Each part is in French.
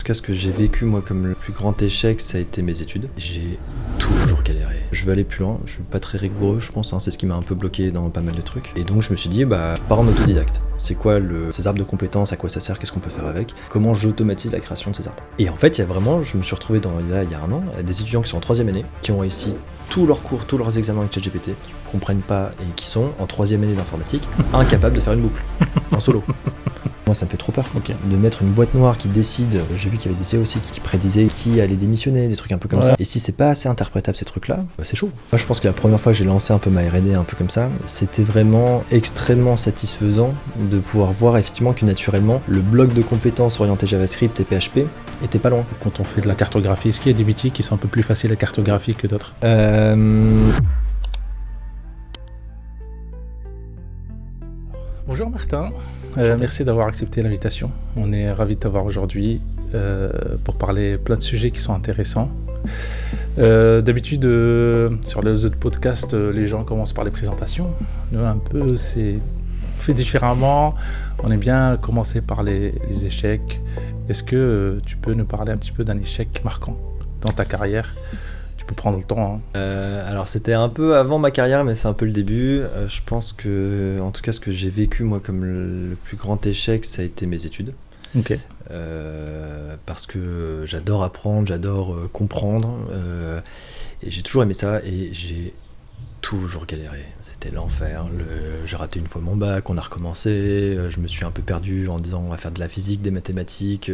cas, ce que j'ai vécu moi comme le plus grand échec, ça a été mes études. J'ai toujours galéré. Je veux aller plus loin, je suis pas très rigoureux, je pense, c'est ce qui m'a un peu bloqué dans pas mal de trucs. Et donc je me suis dit, je pars en autodidacte. C'est quoi ces arbres de compétences, à quoi ça sert, qu'est-ce qu'on peut faire avec, comment j'automatise la création de ces arbres. Et en fait, il y a vraiment, je me suis retrouvé il y a un an, des étudiants qui sont en 3e année, qui ont réussi tous leurs cours, tous leurs examens avec ChatGPT, qui comprennent pas et qui sont en 3e année d'informatique, incapables de faire une boucle, en solo. Moi, ça me fait trop peur de mettre une boîte noire qui décide. J'ai vu qu'il y avait des CEO aussi qui prédisaient qui allait démissionner, des trucs un peu comme ça. Et si c'est pas assez interprétable ces trucs-là, c'est chaud. Moi, je pense que la première fois que j'ai lancé un peu ma R&D un peu comme ça, c'était vraiment extrêmement satisfaisant de pouvoir voir effectivement que naturellement, le bloc de compétences orienté JavaScript et PHP était pas loin. Quand on fait de la cartographie, est-ce qu'il y a des métiers qui sont un peu plus faciles à cartographier que d'autres ? Bonjour Martin, merci d'avoir accepté l'invitation. On est ravis de t'avoir aujourd'hui pour parler plein de sujets qui sont intéressants. D'habitude, sur les autres podcasts, les gens commencent par les présentations. Nous, un peu, on fait différemment. On aime bien commencer par les échecs. Est-ce que tu peux nous parler un petit peu d'un échec marquant dans ta carrière ? Tu peux prendre le temps. Alors c'était un peu avant ma carrière, mais c'est un peu le début. Je pense que, en tout cas, ce que j'ai vécu moi comme le plus grand échec, ça a été mes études. Ok. Parce que j'adore apprendre, j'adore comprendre, et j'ai toujours aimé ça, et j'ai toujours galéré. C'était l'enfer. J'ai raté une fois mon bac, on a recommencé, je me suis un peu perdu en disant on va faire de la physique, des mathématiques,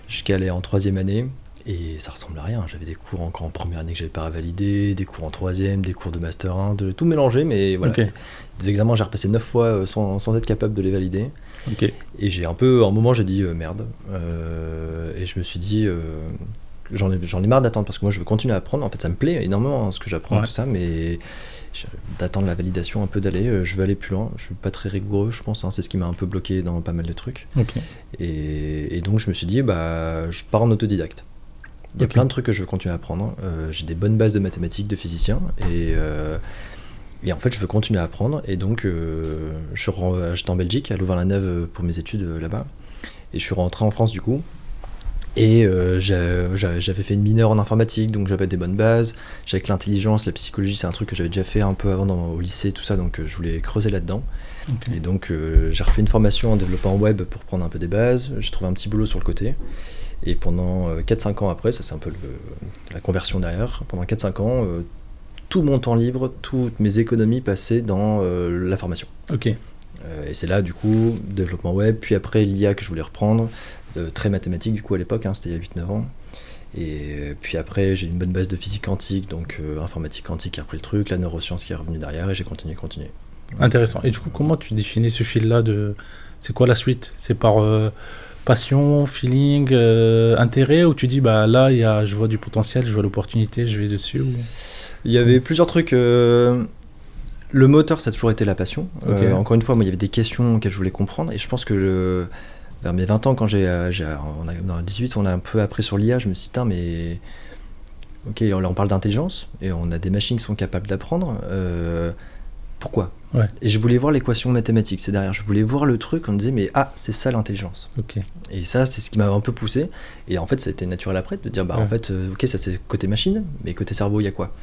jusqu'à aller en 3e année. Et ça ressemble à rien. J'avais des cours encore en première année que j'avais pas validé, des cours en 3e, des cours de master 1, de tout mélanger, mais voilà. Okay. Des examens, j'ai repassé 9 fois sans être capable de les valider. Okay. Et j'ai un moment, j'ai dit merde. Et je me suis dit, j'en ai marre d'attendre, parce que moi je veux continuer à apprendre. En fait, ça me plaît énormément ce que j'apprends, tout ça, mais d'attendre la validation un peu d'aller, je veux aller plus loin. Je suis pas très rigoureux, je pense, c'est ce qui m'a un peu bloqué dans pas mal de trucs. Okay. Et donc je me suis dit, je pars en autodidacte. Il y a plein de trucs que je veux continuer à apprendre. J'ai des bonnes bases de mathématiques, de physicien, et en fait, je veux continuer à apprendre. Et donc, j'étais en Belgique, à Louvain-la-Neuve, pour mes études là-bas. Et je suis rentré en France, du coup. Et j'avais fait une mineure en informatique, donc j'avais des bonnes bases. J'avais l'intelligence, la psychologie, c'est un truc que j'avais déjà fait un peu avant au lycée, tout ça, donc je voulais creuser là-dedans. Okay. Et donc, j'ai refait une formation en développement web pour prendre un peu des bases. J'ai trouvé un petit boulot sur le côté. Et pendant 4-5 ans après, ça c'est un peu la conversion derrière, pendant 4-5 ans, tout mon temps libre, toutes mes économies passaient dans la formation. Ok. Et c'est là, du coup, développement web, puis après l'IA que je voulais reprendre, très mathématique du coup à l'époque, c'était il y a 8-9 ans. Et puis après, j'ai une bonne base de physique quantique, donc informatique quantique qui a repris le truc, la neuroscience qui est revenue derrière, et j'ai continué. Intéressant. Et du coup, comment tu définis ce fil-là C'est quoi la suite ? C'est par passion, feeling, intérêt, ou tu dis là je vois du potentiel, je vois l'opportunité, je vais dessus ou... Il y avait plusieurs trucs. Le moteur, ça a toujours été la passion. Okay. Encore une fois, moi, il y avait des questions auxquelles je voulais comprendre, et je pense que vers mes 20 ans, quand dans 18, on a un peu appris sur l'IA, je me suis dit, mais ok, là on parle d'intelligence, et on a des machines qui sont capables d'apprendre. Pourquoi ? Ouais. Et je voulais voir l'équation mathématique, c'est derrière. Je voulais voir le truc, on me disait, mais c'est ça l'intelligence. Okay. Et ça, c'est ce qui m'a un peu poussé. Et en fait, ça a été naturel après de dire, en fait, ok, ça c'est côté machine, mais côté cerveau, il y a quoi ?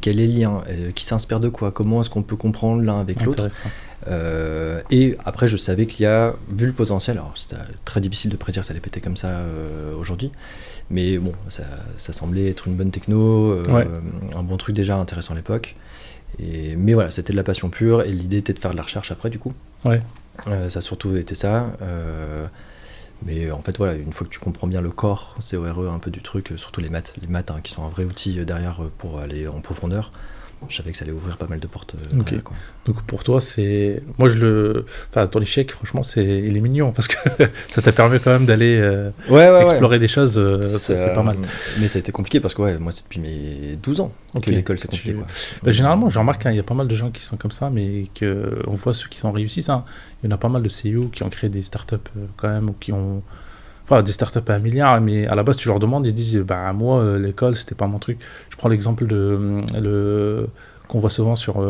Quel est le lien ? Qui s'inspire de quoi ? Comment est-ce qu'on peut comprendre l'un avec l'autre ? Et après, je savais qu'il y a, vu le potentiel, alors c'était très difficile de prédire que ça allait péter comme ça aujourd'hui, mais bon, ça semblait être une bonne techno, un bon truc déjà intéressant à l'époque. Mais voilà, c'était de la passion pure, et l'idée était de faire de la recherche après, du coup. Ouais. Ça a surtout été ça. Mais en fait, voilà, une fois que tu comprends bien le corps CORE un peu du truc, surtout les maths qui sont un vrai outil derrière pour aller en profondeur, je savais que ça allait ouvrir pas mal de portes. Okay. Quoi. Donc pour toi, c'est... Moi, ton échec, franchement, il est mignon, parce que ça t'a permis quand même d'aller explorer des choses, c'est pas mal. Mais ça a été compliqué, parce que moi, c'est depuis mes 12 ans que l'école, c'est compliqué. Généralement, j'ai remarqué, il y a pas mal de gens qui sont comme ça, mais on voit ceux qui sont réussis, ça. Il y en a pas mal de CEO qui ont créé des startups quand même, ou qui ont... Enfin, des startups à 1 milliard, mais à la base, tu leur demandes, ils disent, moi, l'école, c'était pas mon truc. Je prends l'exemple qu'on voit souvent sur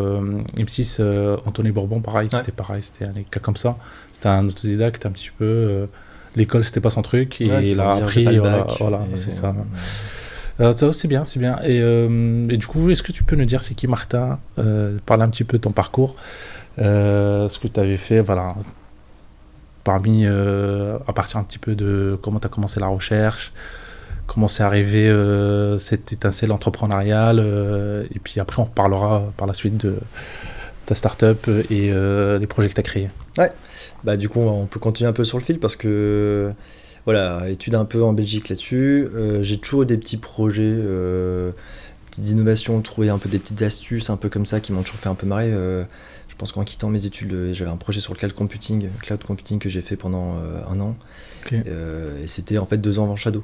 M6, Anthony Bourbon, pareil, c'était un cas comme ça. C'était un autodidacte un petit peu. l'école c'était pas son truc, et Ouais, il a j'ai appris, pas le voilà, bac, voilà, et- c'est ça. Ça, c'est bien, c'est bien. Et du coup, est-ce que tu peux nous dire c'est qui Martin, parler un petit peu de ton parcours, ce que tu avais fait, voilà, à partir un petit peu de comment tu as commencé la recherche, comment c'est arrivé cette étincelle entrepreneuriale, et puis après on reparlera par la suite de ta start-up et les projets que tu as créés. Ouais, bah du coup on peut continuer un peu sur le fil parce que voilà, étude un peu en Belgique là-dessus. J'ai toujours eu des petits projets, petites innovations, trouver un peu des petites astuces un peu comme ça qui m'ont toujours fait un peu marrer. Je pense qu'en quittant mes études, j'avais un projet sur le cloud computing que j'ai fait pendant 1 an. Ok. Et c'était en fait 2 ans avant Shadow.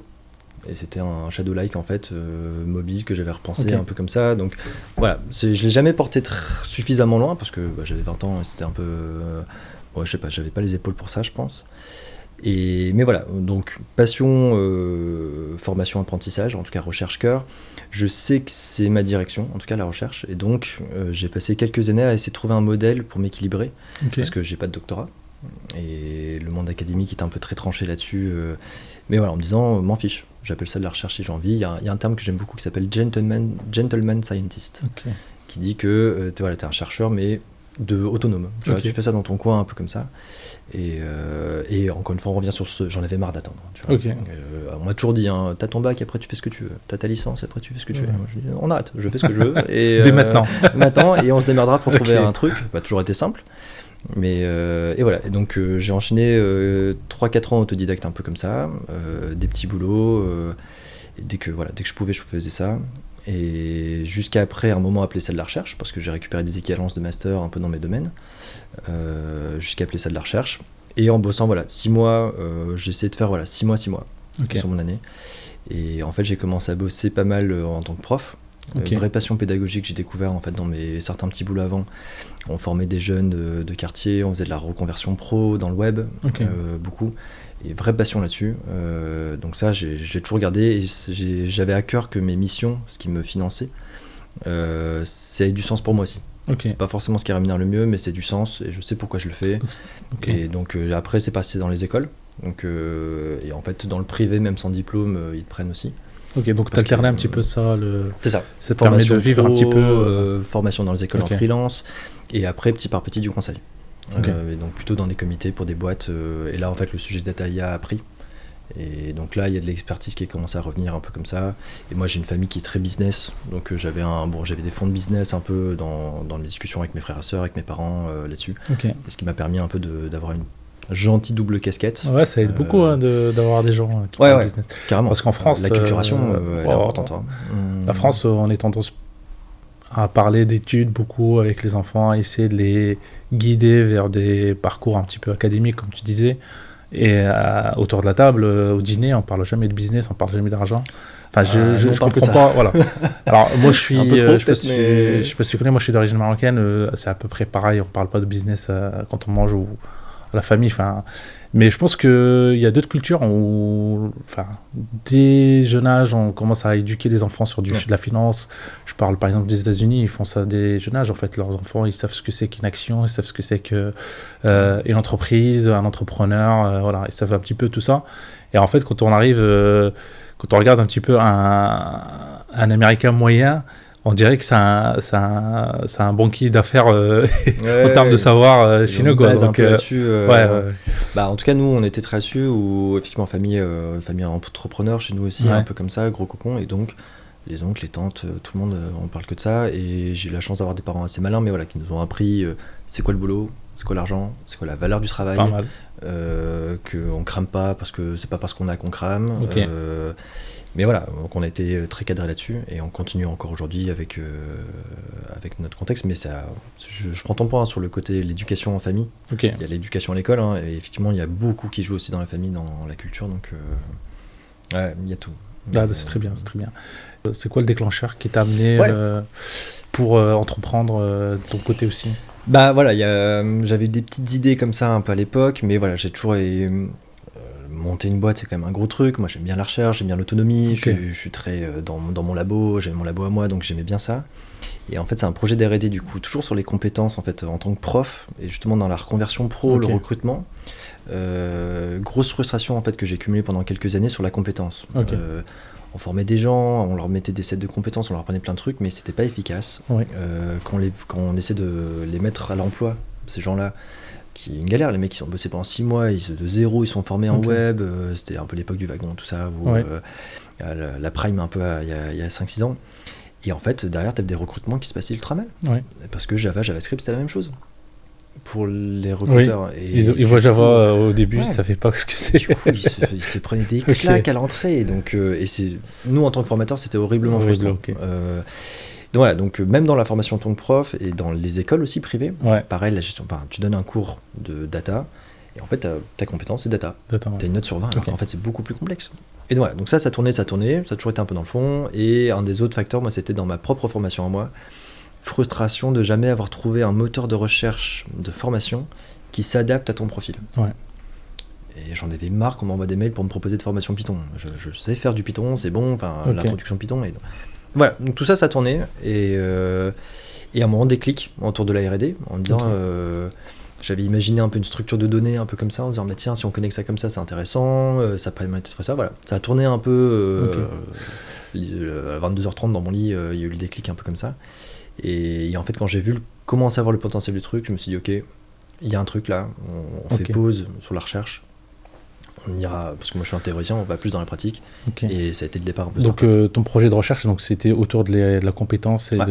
Et c'était un Shadow-like en fait, mobile que j'avais repensé Ok. un peu comme ça. Donc voilà, je l'ai jamais porté suffisamment loin parce que j'avais 20 ans et c'était un peu... ouais, je sais pas, j'avais pas les épaules pour ça, je pense. Mais voilà, donc passion, formation, apprentissage, en tout cas recherche cœur. Je sais que c'est ma direction, en tout cas la recherche. Et donc j'ai passé quelques années à essayer de trouver un modèle pour m'équilibrer Ok. parce que j'ai pas de doctorat. Et le monde académique est un peu très tranché là-dessus. Mais voilà, en me disant, m'en fiche. J'appelle ça de la recherche si j'ai envie. Il y a un terme que j'aime beaucoup qui s'appelle gentleman scientist, Ok. qui dit que t'es un chercheur, mais autonome. Tu vois, Ok. tu fais ça dans ton coin, un peu comme ça. Et encore une fois, on revient sur ce... J'en avais marre d'attendre. Tu vois. Ok. On m'a toujours dit, hein, t'as ton bac, après tu fais ce que tu veux. T'as ta licence, après tu fais ce que tu veux. Ouais. Moi, je dis, on arrête, je fais ce que je veux. Et, Dès maintenant. Maintenant, et on se démerdera pour trouver Ok. un truc. Ça a toujours été simple. Et voilà, et donc j'ai enchaîné 3-4 ans autodidacte un peu comme ça, des petits boulots, et dès que je pouvais je faisais ça, et jusqu'à après un moment appeler ça de la recherche, parce que j'ai récupéré des équivalences de master un peu dans mes domaines, jusqu'à appeler ça de la recherche, et en bossant 6 mois, j'ai essayé de faire 6 mois Ok. sur mon année, et en fait j'ai commencé à bosser pas mal en tant que prof. Ok. Vraie passion pédagogique, j'ai découvert en fait dans certains petits boulots avant. On formait des jeunes de quartier, on faisait de la reconversion pro dans le web, Ok. beaucoup, et vraie passion là-dessus. Donc ça, j'ai toujours gardé, et j'avais à cœur que mes missions, ce qui me finançait, ça ait du sens pour moi aussi. Ok. Pas forcément ce qui rémunère le mieux, mais c'est du sens, et je sais pourquoi je le fais. Ok. Et donc après, c'est passé dans les écoles. Donc, et en fait, dans le privé, même sans diplôme, ils te prennent aussi. Ok, donc Parce t'alternais que- un petit peu ça, C'est ça. ça te permet de vivre un petit peu. Formation dans les écoles Ok. en freelance, et après petit par petit du conseil. Ok. Et donc plutôt dans des comités pour des boîtes, et là en fait le sujet de data IA a pris, et donc là il y a de l'expertise qui a commencé à revenir un peu comme ça, et moi j'ai une famille qui est très business, donc j'avais des fonds de business un peu dans mes discussions avec mes frères et sœurs, avec mes parents là-dessus, Ok. et ce qui m'a permis un peu d'avoir une gentille double casquette. Ouais, ça aide beaucoup d'avoir des gens qui Ouais, font ouais. le business. Carrément. Parce qu'en France, la culturation elle est oh, importante, hein. La France, on est tendance à parler d'études beaucoup avec les enfants, à essayer de les guider vers des parcours un petit peu académiques, comme tu disais. Et autour de la table, au dîner, on parle jamais de business, on parle jamais d'argent. Enfin, je on parle que de comprends pas. Voilà. Alors, moi, je suis. Un peu trop, je sais pas si peut-être, mais- je sais pas si tu connais, moi, je suis d'origine marocaine. C'est à peu près pareil. On parle pas de business quand on mange ou à la famille. Enfin, mais je pense qu'il y a d'autres cultures où, enfin, dès jeune âge, on commence à éduquer les enfants sur de la finance. Je parle par exemple des États-Unis, ils font ça dès jeune âge. En fait, leurs enfants, ils savent ce que c'est qu'une action, ils savent ce que c'est qu'une entreprise, un entrepreneur. Voilà, ils savent un petit peu tout ça. Et en fait, quand on regarde un petit peu un Américain moyen, on dirait que c'est un banquier d'affaires en termes de savoir chez nous, quoi. Donc, Bah, en tout cas, nous, on était très là-dessus, ou effectivement, famille entrepreneur chez nous aussi, Ouais. un peu comme ça, gros cocon, et donc les oncles, les tantes, tout le monde, on parle que de ça, et j'ai eu la chance d'avoir des parents assez malins, mais voilà, qui nous ont appris c'est quoi le boulot, c'est quoi l'argent, c'est quoi la valeur du travail, pas mal. qu'on crame pas parce que c'est pas parce qu'on a qu'on crame. Ok. Mais voilà, donc on a été très cadré là-dessus, et on continue encore aujourd'hui avec notre contexte, mais ça, je prends ton point hein, sur le côté l'éducation en famille. Ok. Il y a l'éducation à l'école, hein, et effectivement il y a beaucoup qui jouent aussi dans la famille, dans la culture, donc ouais, il y a tout. Ah, bah, c'est très bien, c'est très bien. C'est quoi le déclencheur qui t'a amené Ouais. pour entreprendre de ton côté aussi? Bah voilà, j'avais eu des petites idées comme ça un peu à l'époque, mais voilà, j'ai toujours monter une boîte, c'est quand même un gros truc. Moi, j'aime bien la recherche, j'aime bien l'autonomie. Ok. Je suis très dans mon labo, j'avais mon labo à moi, donc j'aimais bien ça. Et en fait, c'est un projet d'R&D du coup, toujours sur les compétences en fait en tant que prof, et justement dans la reconversion pro, Ok. le recrutement. Grosse frustration en fait que j'ai cumulée pendant quelques années sur la compétence. Ok. On formait des gens, on leur mettait des sets de compétences, on leur apprenait plein de trucs, mais c'était pas efficace. Oui. Quand on essaie de les mettre à l'emploi, ces gens-là, qui est une galère, les mecs qui ont bossé pendant 6 mois, de zéro, ils sont formés en Ok. web, c'était un peu l'époque du wagon, tout ça, où, Ouais. la prime un peu il y a 5-6 ans. Et en fait, derrière, t'as des recrutements qui se passaient ultra mal. Ouais. Parce que JavaScript, c'était la même chose pour les recruteurs. Et Ils voient du Java coup, au début, ouais. ils savaient pas ce que c'est. du coup, ils se prenaient des claques à l'entrée. Et donc, nous, en tant que formateurs, c'était horriblement Horrible, frustrant. ok. Donc voilà, donc même dans la formation en tant que prof et dans les écoles aussi privées, Ouais. pareil, la gestion, enfin, tu donnes un cours de data et en fait, ta compétence, c'est data. Attends, T'as une note sur 20, Ok. alors qu'en fait, c'est beaucoup plus complexe. Et donc voilà, donc ça tournait, ça a toujours été un peu dans le fond. Et un des autres facteurs, moi, c'était dans ma propre formation à moi, frustration de jamais avoir trouvé un moteur de recherche de formation qui s'adapte à ton profil. Ouais. Et j'en avais marre qu'on m'envoie des mails pour me proposer de formation Python. Je sais faire du Python, c'est bon, enfin, Ok. l'introduction Python. Et... Voilà, donc tout ça, ça tournait. Et à un moment, déclic autour de la R&D, en me disant... Ok. J'avais imaginé un peu une structure de données un peu comme ça, en disant, mais tiens, si on connecte ça comme ça, c'est intéressant, ça permet de faire ça, voilà. Ça a tourné un peu à 22h30 dans mon lit, il y a eu le déclic un peu comme ça. Et en fait, quand j'ai vu commencer à voir le potentiel du truc, je me suis dit, ok, il y a un truc là, on fait Ok. pause sur la recherche, on ira, parce que moi je suis un théoricien, on va plus dans la pratique, Ok. et ça a été le départ un peu Donc startup. ton projet de recherche, donc c'était autour de la compétence et Ouais.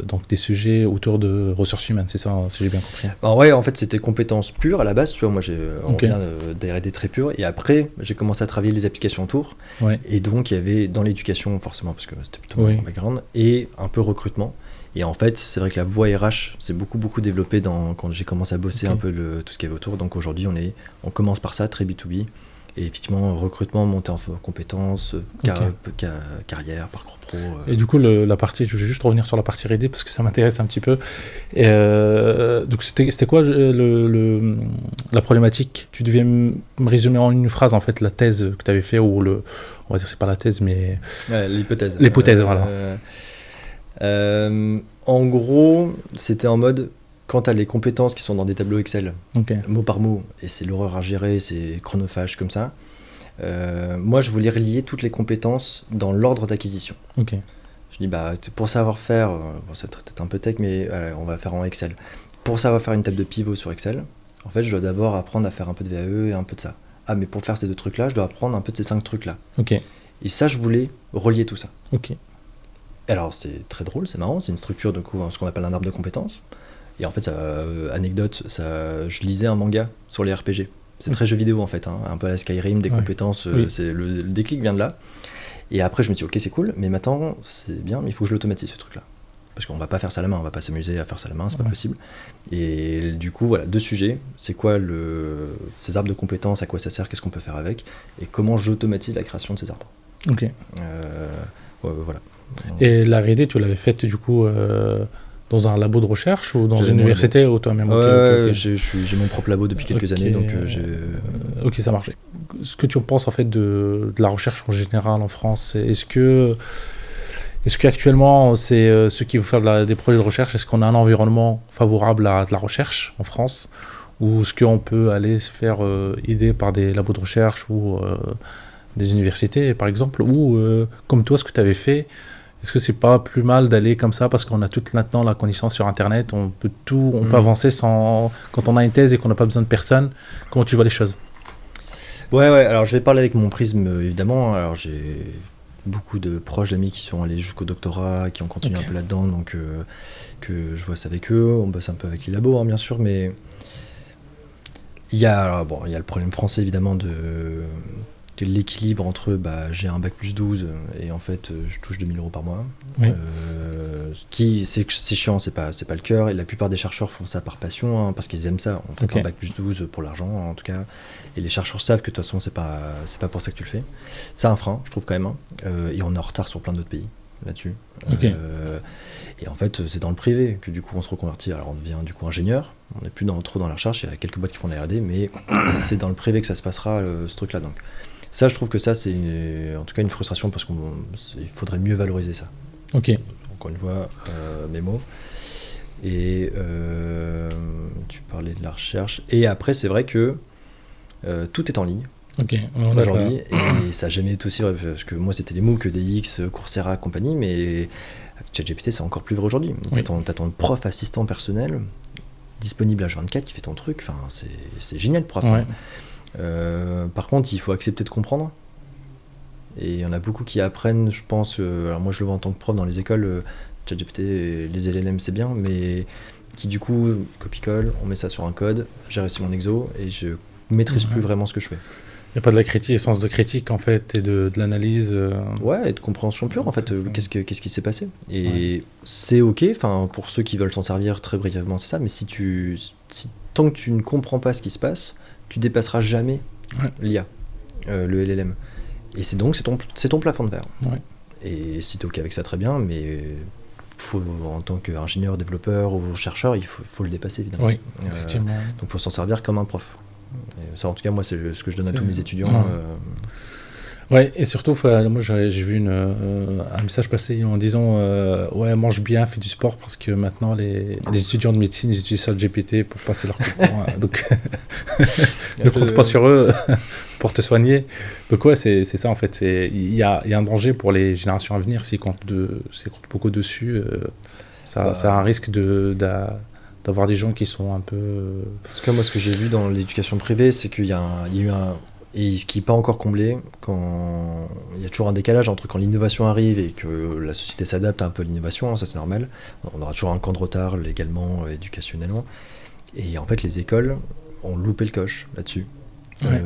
donc des sujets autour de ressources humaines, c'est ça, si j'ai bien compris. Alors ouais, en fait, c'était compétences pures à la base, tu vois, moi on Ok. vient d'R&D très pur, et après, j'ai commencé à travailler les applications autour, Ouais. et donc il y avait dans l'éducation, forcément, parce que c'était plutôt Oui. mon background, et un peu recrutement. Et en fait, c'est vrai que la voie RH s'est beaucoup développée quand j'ai commencé à bosser Ok. un peu tout ce qu'il y avait autour. Donc aujourd'hui, on commence par ça, très B2B. Et effectivement, recrutement, montée en compétences, carrière, parcours pro. Et du coup, la partie, je vais juste revenir sur la partie R&D parce que ça m'intéresse un petit peu. Et, donc, c'était quoi la problématique? Tu devais me résumer en une phrase, en fait, la thèse que tu avais fait, ou on va dire, c'est pas la thèse, mais Ouais, l'hypothèse. L'hypothèse, voilà. En gros, c'était en mode, quand tu as les compétences qui sont dans des tableaux Excel, ok, mot par mot, et c'est l'horreur à gérer, c'est chronophage comme ça, moi je voulais relier toutes les compétences dans l'ordre d'acquisition. ok, Je dis, bah, pour savoir faire, bon, c'est peut-être un peu tech, mais on va faire en Excel. Pour savoir faire une table de pivot sur Excel, en fait, je dois d'abord apprendre à faire un peu de VAE et un peu de ça. Ah, mais pour faire ces 2 trucs-là, je dois apprendre un peu de ces 5 trucs-là. ok, Et ça, je voulais relier tout ça. ok, Alors, c'est très drôle, c'est marrant, c'est une structure, de coup, ce qu'on appelle un arbre de compétences. Et en fait, anecdote, je lisais un manga sur les RPG. C'est très jeu vidéo, en fait, hein, un peu à la Skyrim, des Ouais. compétences, Oui. le déclic vient de là. Et après, je me suis dit, ok, c'est cool, mais maintenant, c'est bien, mais il faut que je l'automatise, ce truc-là. Parce qu'on va pas faire ça à la main, on va pas s'amuser à faire ça à la main, c'est pas Ouais. possible. Et du coup, voilà, 2 sujets. C'est quoi ces arbres de compétences, à quoi ça sert, qu'est-ce qu'on peut faire avec, et comment j'automatise la création de ces arbres. ok. Voilà. Et la R&D, tu l'avais faite, du coup, dans un labo de recherche ou dans J'avais une mon université ou toi-même? Ok, Ouais, ok, ok. j'ai mon propre labo depuis quelques Ok, années, donc j'ai... Ok, ça marche. Ce que tu penses en fait de la recherche en général en France, est-ce que actuellement c'est ceux qui veulent faire des projets de recherche, est-ce qu'on a un environnement favorable à de la recherche en France, ou est-ce qu'on peut aller se faire aider par des labos de recherche ou des universités par exemple, ou comme toi ce que tu avais fait? Est-ce que c'est pas plus mal d'aller comme ça parce qu'on a toute maintenant la connaissance sur Internet, on peut avancer sans, quand on a une thèse et qu'on n'a pas besoin de personne? Comment tu vois les choses? Ouais, alors je vais parler avec mon prisme, évidemment. Alors j'ai beaucoup de proches d'amis qui sont allés jusqu'au doctorat, qui ont continué Ok. un peu là-dedans, donc que je vois ça avec eux. On bosse un peu avec les labos, hein, bien sûr, mais il y a le problème français, évidemment, de l'équilibre entre j'ai un bac plus 12 et en fait je touche 2000 € par mois. Oui. C'est chiant, c'est pas le cœur, et la plupart des chercheurs font ça par passion, hein, parce qu'ils aiment ça. On fait Ok. pas un bac plus 12 pour l'argent, en tout cas, et les chercheurs savent que de toute façon c'est pas pour ça que tu le fais. C'est un frein, je trouve, quand même, hein. Et on est en retard sur plein d'autres pays là-dessus. Ok. Et en fait, c'est dans le privé que du coup on se reconvertit. Alors on devient du coup ingénieur, on n'est plus trop dans la recherche, il y a quelques boîtes qui font de la R&D, mais c'est dans le privé que ça se passera, ce truc-là. Donc ça, je trouve que ça, c'est en tout cas une frustration, parce qu'il faudrait mieux valoriser ça. Ok. Encore une fois, mes mots. Et tu parlais de la recherche. Et après, c'est vrai que Tout est en ligne Ok, on a aujourd'hui, et ça n'a jamais été aussi vrai, parce que moi c'était les MOOC, DX, Coursera, compagnie, mais ChatGPT c'est encore plus vrai aujourd'hui. Oui. T'as ton prof assistant personnel disponible H24 qui fait ton truc, enfin c'est génial pour apprendre. Par contre, il faut accepter de comprendre. Et il y en a beaucoup qui apprennent, je pense, alors moi je le vois en tant que prof dans les écoles, ChatGPT, les LLM c'est bien, mais qui du coup copie-colle, on met ça sur un code, j'ai réussi mon exo et je maîtrise plus vraiment ce que je fais. Il n'y a pas de la critique, sens de critique en fait, et de l'analyse. Ouais, et de compréhension pure en fait, qu'est-ce qui s'est passé. Et c'est ok, enfin pour ceux qui veulent s'en servir très brièvement, c'est ça, mais tant que tu ne comprends pas ce qui se passe, tu dépasseras jamais l'IA, le LLM. Et c'est ton plafond de verre. Ouais. Et si tu es ok avec ça, très bien, mais en tant qu'ingénieur, développeur ou chercheur, il faut le dépasser évidemment. Oui, effectivement. Donc il faut s'en servir comme un prof. Et ça, en tout cas, moi, c'est ce que je donne à tous mes étudiants. Ouais, et surtout, moi j'ai vu un message passer en disant ouais, mange bien, fais du sport, parce que maintenant les étudiants de médecine ils utilisent ça le GPT pour passer leur cours. Donc ne compte pas sur eux pour te soigner. Donc ouais, c'est ça en fait. Il y a un danger pour les générations à venir s'ils comptent beaucoup dessus. Ça a un risque d'avoir des gens qui sont un peu. En tout cas, moi, ce que j'ai vu dans l'éducation privée, c'est qu'il y a eu un. Et ce qui n'est pas encore comblé, quand il y a toujours un décalage entre quand l'innovation arrive et que la société s'adapte un peu à l'innovation, ça c'est normal. On aura toujours un camp de retard légalement, éducationnellement. Et en fait, les écoles ont loupé le coche là-dessus. Ouais.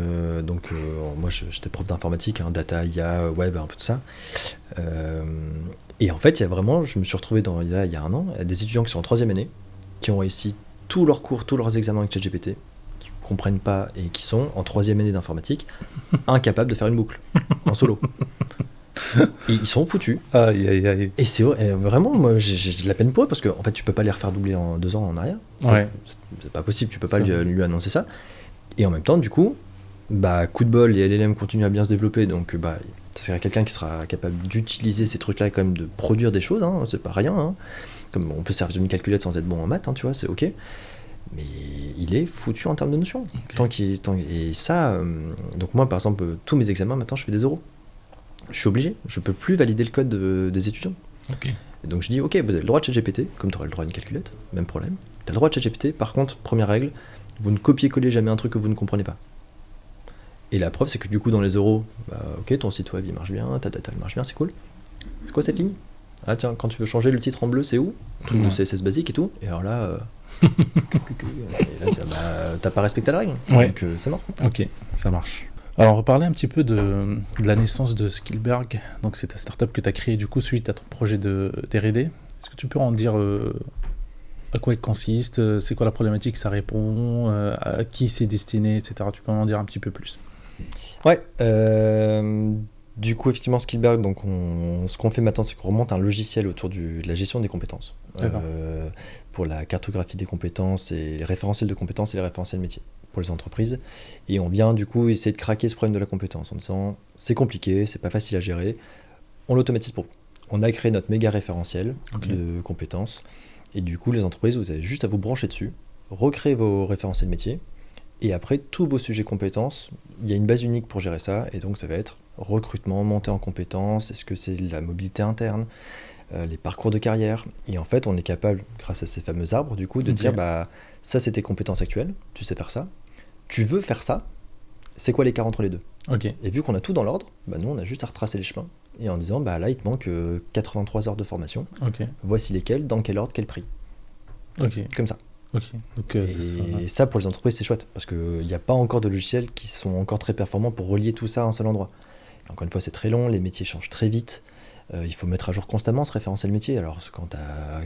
Moi, j'étais prof d'informatique, data, IA, web, un peu tout ça. Et en fait, je me suis retrouvé il y a un an, des étudiants qui sont en 3e année, qui ont réussi tous leurs cours, tous leurs examens avec ChatGPT, comprennent pas et qui sont en 3e année d'informatique incapables de faire une boucle en solo. Et ils sont foutus. Aïe, aïe, aïe. Et c'est vraiment, moi j'ai de la peine pour eux parce que en fait tu peux pas les refaire doubler en 2 ans en arrière. Ouais. C'est pas possible, tu peux pas lui annoncer ça. Et en même temps, du coup, coup de bol, les LLM continuent à bien se développer, donc c'est quelqu'un qui sera capable d'utiliser ces trucs-là, quand même de produire des choses, c'est pas rien. Comme on peut servir d'une calculette sans être bon en maths, tu vois, c'est ok. Mais il est foutu en termes de notions. Okay. Et ça, donc moi par exemple, tous mes examens maintenant je fais des oraux. Je suis obligé, je peux plus valider le code des étudiants. Okay. Et donc je dis ok, vous avez le droit de ChatGPT, comme tu auras le droit à une calculette, même problème. Tu as le droit de ChatGPT, par contre, première règle, vous ne copiez-collez jamais un truc que vous ne comprenez pas. Et la preuve c'est que du coup dans les oraux, ok, ton site web il marche bien, ta data elle marche bien, c'est cool. C'est quoi cette ligne ? Ah tiens, quand tu veux changer le titre en bleu, c'est où ? Truc de CSS basique et tout. Et alors là, t'as pas respecté la règle. Ouais. Donc c'est mort. Ok, ça marche. Alors on va parler un petit peu de la naissance de Skillberg. Donc c'est ta startup que tu as créée du coup suite à ton projet de R&D. Est-ce que tu peux en dire à quoi il consiste, c'est quoi la problématique, ça répond, à qui c'est destiné, etc. Tu peux en dire un petit peu plus. Ouais. Du coup, effectivement, Skillberg, donc ce qu'on fait maintenant, c'est qu'on remonte un logiciel autour de la gestion des compétences. Pour la cartographie des compétences et les référentiels de compétences et les référentiels métiers pour les entreprises. Et on vient du coup essayer de craquer ce problème de la compétence en disant c'est compliqué, c'est pas facile à gérer, on l'automatise pour vous. On a créé notre méga référentiel de compétences et du coup les entreprises, vous avez juste à vous brancher dessus, recréer vos référentiels métiers et après tous vos sujets compétences, il y a une base unique pour gérer ça et donc ça va être recrutement, montée en compétences, est-ce que c'est la mobilité interne, les parcours de carrière. Et en fait, on est capable, grâce à ces fameux arbres, du coup, de dire ça, c'est tes compétences actuelles, tu sais faire ça. Tu veux faire ça, c'est quoi l'écart entre les deux ? Et vu qu'on a tout dans l'ordre, nous, on a juste à retracer les chemins. Et en disant, là, il te manque 83 heures de formation. Voici lesquelles, dans quel ordre, quel prix. Comme ça. Donc, et ça, pour les entreprises, c'est chouette, parce qu'il n'y a pas encore de logiciels qui sont encore très performants pour relier tout ça à un seul endroit. Encore une fois, c'est très long, les métiers changent très vite. Il faut mettre à jour constamment ce référentiel métier. Alors, quand tu as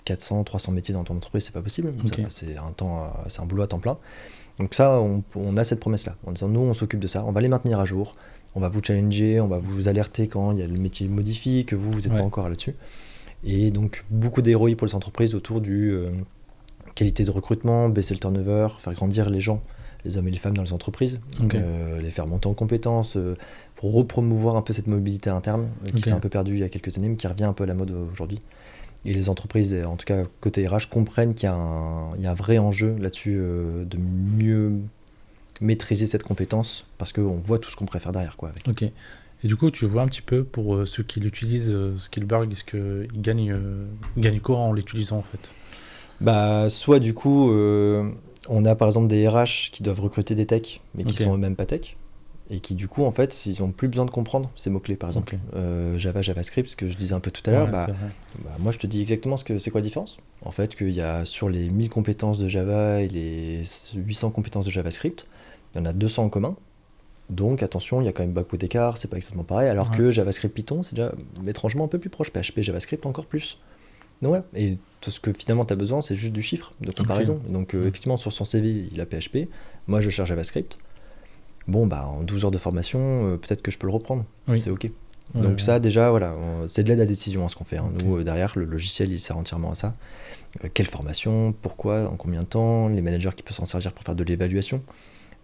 400, 300 métiers dans ton entreprise, c'est pas possible. C'est un boulot à temps plein. Donc ça, on a cette promesse-là. En disant, nous, on s'occupe de ça. On va les maintenir à jour. On va vous challenger. On va vous alerter quand il y a le métier modifié, que vous n'êtes pas encore là-dessus. Et donc, beaucoup d'héroïs pour les entreprises autour du qualité de recrutement, baisser le turnover, faire grandir les gens, les hommes et les femmes dans les entreprises, les faire monter en compétences, pour repromouvoir un peu cette mobilité interne qui s'est un peu perdue il y a quelques années, mais qui revient un peu à la mode aujourd'hui. Et les entreprises, en tout cas côté RH, comprennent qu'il y a un vrai enjeu là-dessus de mieux maîtriser cette compétence parce qu'on voit tout ce qu'on préfère derrière, quoi. Avec. Ok. Et du coup, tu vois un petit peu pour ceux qui l'utilisent, Skillberg, est-ce qu'ils gagnent quoi en l'utilisant en fait? Bah, soit du coup, on a par exemple des RH qui doivent recruter des techs, mais qui Ok. sont eux-mêmes pas tech, et qui du coup, en fait, ils ont plus besoin de comprendre ces mots-clés, par exemple. Ok. Java, JavaScript, ce que je disais un peu tout à l'heure, Ouais, bah, c'est vrai. moi je te dis exactement c'est quoi la différence. En fait, qu'il y a sur les 1000 compétences de Java et les 800 compétences de JavaScript, il y en a 200 en commun. Donc attention, il y a quand même beaucoup d'écart, c'est pas exactement pareil, alors Ouais. que JavaScript Python, c'est déjà étrangement un peu plus proche. PHP, JavaScript encore plus. Donc ouais, et tout ce que finalement tu as besoin, c'est juste du chiffre de comparaison. Donc Mm. effectivement, sur son CV, il a PHP, moi je cherche JavaScript. Bon, bah en 12 heures de formation, peut-être que je peux le reprendre, Oui. c'est ok. Ouais, Donc ouais. ça déjà, voilà, c'est de l'aide à décision à ce qu'on fait. Ok. Nous, derrière, le logiciel, il sert entièrement à ça. Quelle formation, pourquoi, en combien de temps, les managers qui peuvent s'en servir pour faire de l'évaluation,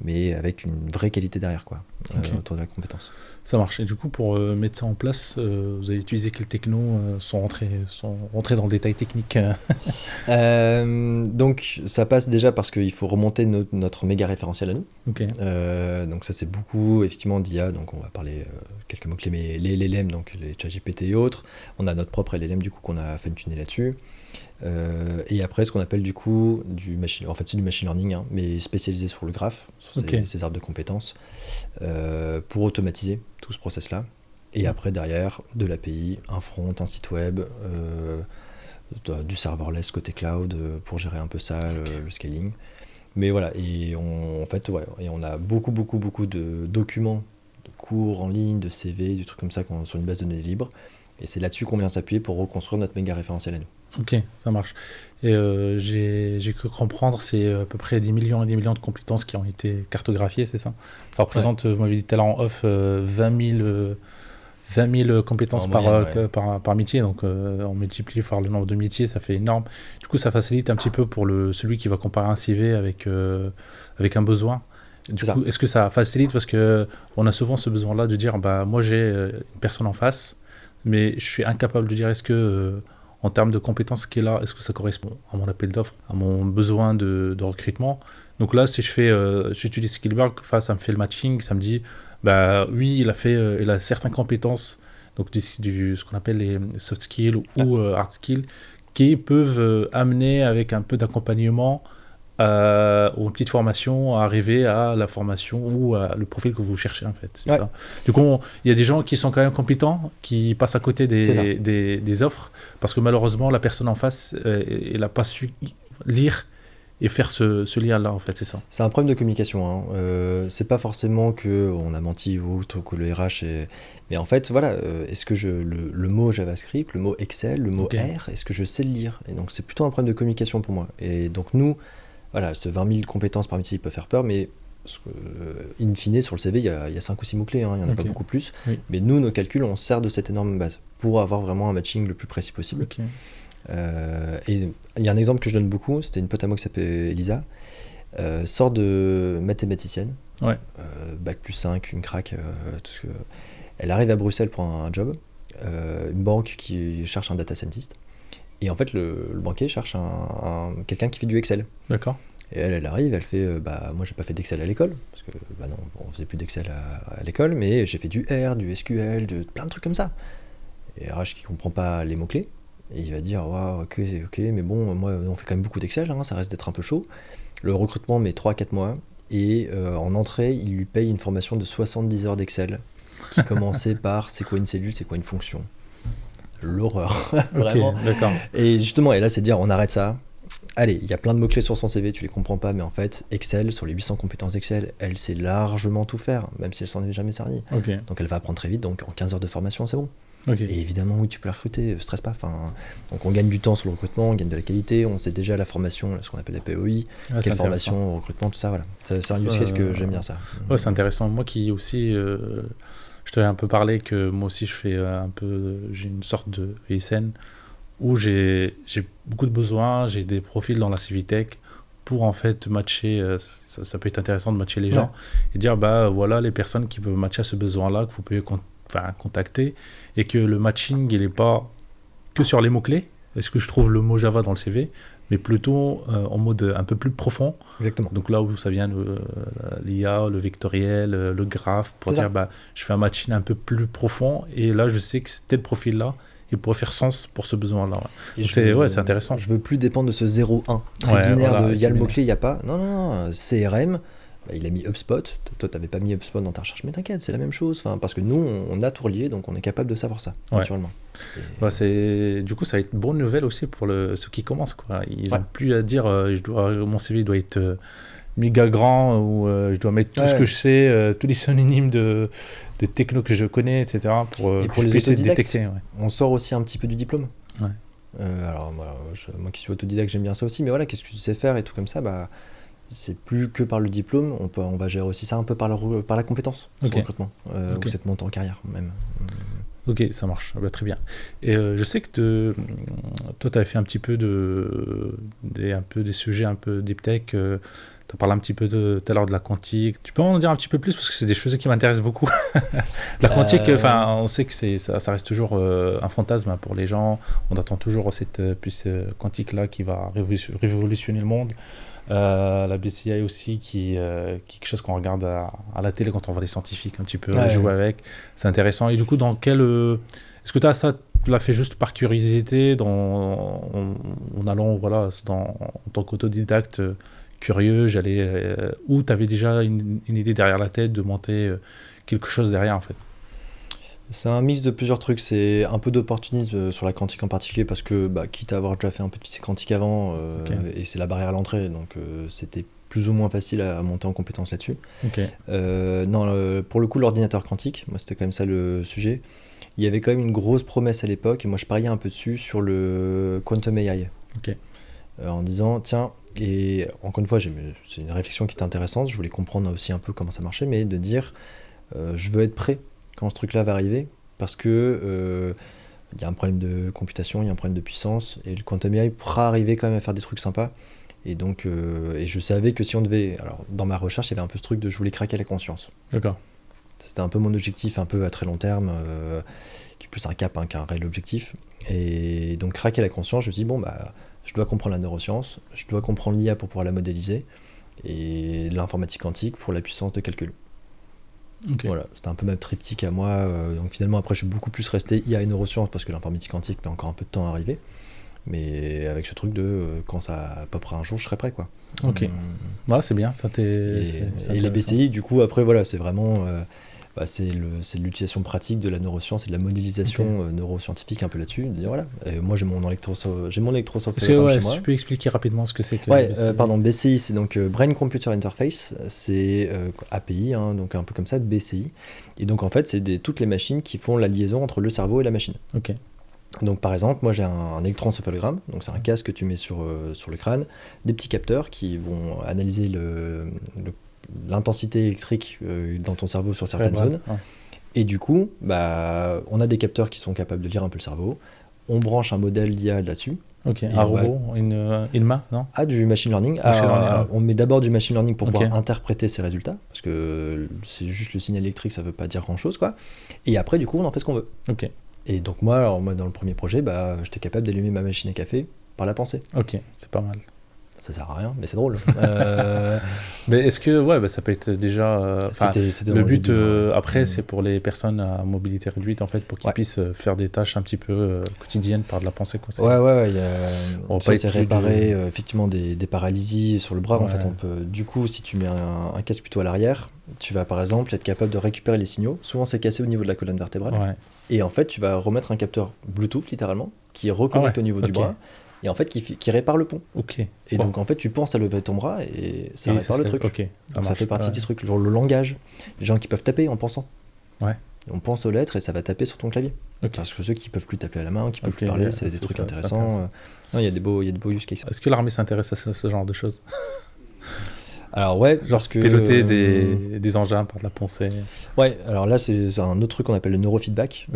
mais avec une vraie qualité derrière, quoi, Ok. autour de la compétence. Ça marche. Et du coup, pour mettre ça en place, vous avez utilisé quelles technos sont rentrés dans le détail technique Donc ça passe déjà parce qu'il faut remonter notre méga référentiel à nous. Ok. Donc ça c'est beaucoup effectivement d'IA, donc on va parler quelques mots-clés, mais les LLM, donc les ChatGPT et autres, on a notre propre LLM du coup qu'on a fine-tuné là-dessus. Et après ce qu'on appelle du coup en fait c'est du machine learning, hein, mais spécialisé sur le graphe, sur Ok. ces arbres de compétences, pour automatiser tout ce process-là. Et après derrière de l'API, un front, un site web, du serverless côté cloud pour gérer un peu ça, le scaling. Mais voilà, et en fait, ouais, et on a beaucoup de documents, de cours en ligne, de CV, du truc comme ça sur une base de données libre. Et c'est là-dessus qu'on vient s'appuyer pour reconstruire notre méga référentiel à nous. Ok, ça marche. Et j'ai cru comprendre, c'est à peu près des millions et des millions de compétences qui ont été cartographiées, c'est ça? Ça représente, vous m'avez dit tout à l'heure en off, 20 000 compétences En moyenne, ouais. par métier. Donc on multiplie par le nombre de métiers, ça fait énorme. Du coup, ça facilite un petit peu pour celui qui va comparer un CV avec un besoin. Du C'est ça. coup, est-ce que ça facilite parce que on a souvent ce besoin-là de dire, bah moi j'ai une personne en face, mais je suis incapable de dire est-ce que en termes de compétences qui est là, est-ce que ça correspond à mon appel d'offres, à mon besoin de recrutement. Donc là, si j'utilise Skillberg, ça me fait le matching, ça me dit, bah oui, il a certaines compétences, donc ce qu'on appelle les soft skills ou hard skills, qui peuvent amener avec un peu d'accompagnement ou une petite formation à arriver à la formation ou à le profil que vous cherchez en fait. C'est Ouais. ça. Du coup, il y a des gens qui sont quand même compétents, qui passent à côté C'est ça. des offres, parce que malheureusement, la personne en face, elle n'a pas su lire et faire ce lien-là en fait, c'est ça. C'est un problème de communication, hein. C'est pas forcément qu'on a menti ou autre, que le RH est... Mais en fait, voilà, est-ce que le mot JavaScript, le mot Excel, le mot Ok. R, est-ce que je sais le lire? Et donc c'est plutôt un problème de communication pour moi. Et donc nous, voilà, ce 20 000 compétences par métier peut faire peur, mais in fine, sur le CV, il y a 5 ou 6 mots-clés, hein, il n'y en a Ok. pas beaucoup plus. Oui. Mais nous, nos calculs, on sert de cette énorme base pour avoir vraiment un matching le plus précis possible. Ok. Et il y a un exemple que je donne beaucoup, c'était une pote à moi qui s'appelle Elisa, sort de mathématicienne, Ouais. bac plus 5, une crack, tout ce que... Elle arrive à Bruxelles pour un job, une banque qui cherche un data scientist. Et en fait, le banquier cherche quelqu'un qui fait du Excel. D'accord. Et elle arrive, elle fait bah moi j'ai pas fait d'Excel à l'école, parce que bah non, on faisait plus d'Excel à l'école, mais j'ai fait du R, du SQL, plein de trucs comme ça. Et RH qui comprend pas les mots-clés, et il va dire waouh, ok, mais bon, moi on fait quand même beaucoup d'Excel, hein, ça reste d'être un peu chaud. Le recrutement met 3-4 mois, et en entrée, il lui paye une formation de 70 heures d'Excel, qui commençait par c'est quoi une cellule, c'est quoi une fonction. L'horreur, vraiment. Ok, d'accord. Et justement, et là, c'est de dire, on arrête ça. Allez, il y a plein de mots-clés sur son CV, tu les comprends pas, mais en fait, Excel, sur les 800 compétences Excel, elle sait largement tout faire, même si elle s'en est jamais servie. Ok. Donc elle va apprendre très vite, donc en 15 heures de formation, c'est bon. Ok. Et évidemment, oui, tu peux la recruter, stresse pas. Enfin, donc on gagne du temps sur le recrutement, on gagne de la qualité, on sait déjà la formation, ce qu'on appelle la POI, Ah, c'est quelle intéressant. formation, recrutement, tout ça, voilà. C'est un use case que j'aime bien, ça. Ouais, c'est intéressant. Moi qui aussi, je t'avais un peu parlé que moi aussi je fais j'ai une sorte de ESN où j'ai beaucoup de besoins, j'ai des profils dans la Civitech pour en fait matcher, ça peut être intéressant de matcher les gens et dire bah voilà les personnes qui peuvent matcher à ce besoin-là que vous pouvez contacter et que le matching il n'est pas que sur les mots-clés. Est-ce que je trouve le mot Java dans le CV? mais plutôt en mode un peu plus profond. Exactement. Donc là où ça vient l'IA, le vectoriel, le graphe, pour dire je fais un matching un peu plus profond et là je sais que c'est tel profil-là, il pourrait faire sens pour ce besoin-là. Ouais. C'est intéressant. Je veux plus dépendre de ce 0-1 très binaire de il y a le mot-clé, il n'y a pas. Non, CRM, il a mis HubSpot. Toi, tu n'avais pas mis HubSpot dans ta recherche, mais t'inquiète, c'est la même chose. Parce que nous, on a tout relié, donc on est capable de savoir ça, naturellement. Du coup, ça va être une bonne nouvelle aussi pour ceux qui commencent, quoi. Ils n'ont plus à dire mon CV doit être méga grand ou je dois mettre tout ce que je sais, tous les synonymes de techno que je connais, etc. pour que je puisse détecter. On sort aussi un petit peu du diplôme. Ouais. Alors moi qui suis autodidacte, j'aime bien ça aussi, mais voilà, qu'est-ce que tu sais faire et tout comme ça, c'est plus que par le diplôme, on va gérer aussi ça un peu par la compétence, ce recrutement, ou cette montée en carrière même. Ok, ça marche, très bien. Et je sais que toi, tu avais fait un petit peu des sujets un peu deep tech. Tu as parlé un petit peu tout à l'heure de la quantique. Tu peux en dire un petit peu plus parce que c'est des choses qui m'intéressent beaucoup. La quantique, on sait que ça reste toujours un fantasme pour les gens. On attend toujours cette puce quantique-là qui va révolutionner le monde. La BCI aussi, qui est quelque chose qu'on regarde à la télé quand on voit les scientifiques un petit peu jouer avec. C'est intéressant. Et du coup, est-ce que tu l'as fait juste par curiosité, en allant, en tant qu'autodidacte curieux, ou tu avais déjà une idée derrière la tête de monter quelque chose derrière, en fait? C'est un mix de plusieurs trucs. C'est un peu d'opportunisme sur la quantique en particulier parce que quitte à avoir déjà fait un peu de physique quantique avant, et c'est la barrière à l'entrée, donc c'était plus ou moins facile à monter en compétence là-dessus. Pour le coup, l'ordinateur quantique, moi c'était quand même ça le sujet. Il y avait quand même une grosse promesse à l'époque, et moi je pariais un peu dessus sur le quantum AI. En disant, tiens, et encore une fois, c'est une réflexion qui est intéressante, je voulais comprendre aussi un peu comment ça marchait, mais de dire, je veux être prêt quand ce truc-là va arriver, parce que y a un problème de computation, il y a un problème de puissance, et le quantum AI pourra arriver quand même à faire des trucs sympas. Et donc, et je savais que si on devait... Alors, dans ma recherche, il y avait un peu ce truc de je voulais craquer la conscience. D'accord. C'était un peu mon objectif, un peu à très long terme, qui est plus un cap qu'un réel objectif. Et donc, craquer la conscience, je me dis, je dois comprendre la neuroscience, je dois comprendre l'IA pour pouvoir la modéliser, et l'informatique quantique pour la puissance de calcul. Voilà, c'était un peu ma triptyque à moi. Donc finalement, après, je suis beaucoup plus resté IA et neurosciences parce que l'informatique quantique met encore un peu de temps à arriver. Mais avec ce truc de quand ça popera un jour, je serai prêt, quoi. C'est bien. Et les BCI, du coup, après, voilà, c'est vraiment... c'est l'utilisation pratique de la neuroscience et de la modélisation neuroscientifique un peu là-dessus. De dire, voilà, moi j'ai mon électrosoft chez moi. Si tu peux expliquer rapidement ce que c'est que BCI. BCI, c'est donc Brain Computer Interface, c'est API, donc un peu comme ça, BCI. Et donc en fait, c'est toutes les machines qui font la liaison entre le cerveau et la machine. Donc par exemple, moi j'ai un électroencéphalogramme, donc c'est un casque que tu mets sur le crâne, des petits capteurs qui vont analyser l'intensité électrique dans ton cerveau sur certaines zones. Et du coup, on a des capteurs qui sont capables de lire un peu le cerveau. On branche un modèle d'IA là-dessus. Un robot, une main, non ? Du machine learning. On met d'abord du machine learning pour pouvoir interpréter ces résultats, parce que c'est juste le signal électrique, ça veut pas dire grand-chose, quoi. Et après, du coup, on en fait ce qu'on veut. Et donc moi, dans le premier projet, j'étais capable d'allumer ma machine à café par la pensée. C'est pas mal. Ça sert à rien, mais c'est drôle. Mais est-ce que ça peut être déjà... c'était le but, après, c'est pour les personnes à mobilité réduite, en fait, pour qu'ils puissent faire des tâches un petit peu quotidiennes par de la pensée. C'est réparer effectivement des paralysies sur le bras. En fait, on peut, du coup, si tu mets un casque plutôt à l'arrière, tu vas par exemple être capable de récupérer les signaux. Souvent, c'est cassé au niveau de la colonne vertébrale. Et en fait, tu vas remettre un capteur Bluetooth, littéralement, qui reconnecte au niveau du bras. Et en fait, qui répare le pont. Et donc, en fait, tu penses à lever ton bras et ça répare le truc. Donc, ça fait partie du truc. Genre le langage. Les gens qui peuvent taper en pensant. On pense aux lettres et ça va taper sur ton clavier. Parce que ceux qui peuvent plus taper à la main, qui peuvent plus parler, c'est des trucs intéressants. Il y a des beaux use cases. Est-ce que l'armée s'intéresse à ce genre de choses ? Alors parce que piloter des engins par de la pensée. Alors là c'est un autre truc qu'on appelle le neurofeedback,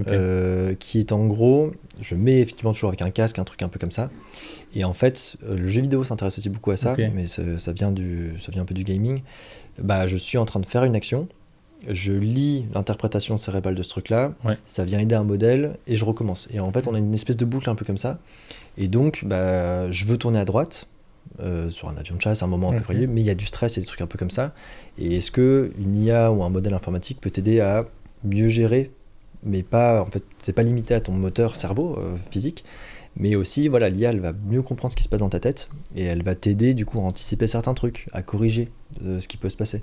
qui est en gros, je mets effectivement toujours avec un casque, un truc un peu comme ça. Et en fait, le jeu vidéo s'intéresse aussi beaucoup à ça, mais ça vient un peu du gaming. Je suis en train de faire une action, je lis l'interprétation cérébrale de ce truc-là, Ouais. ça vient aider un modèle, et je recommence. Et en fait, on a une espèce de boucle un peu comme ça. Et donc, bah, je veux tourner à droite, sur un avion de chasse, un moment un peu Ok. prévu, mais il y a du stress et des trucs un peu comme ça. Et est-ce qu'une IA ou un modèle informatique peut t'aider à mieux gérer, mais pas, en fait, c'est pas limité à ton moteur cerveau physique, mais aussi, voilà, l'IA, elle va mieux comprendre ce qui se passe dans ta tête, et elle va t'aider, du coup, à anticiper certains trucs, à corriger ce qui peut se passer.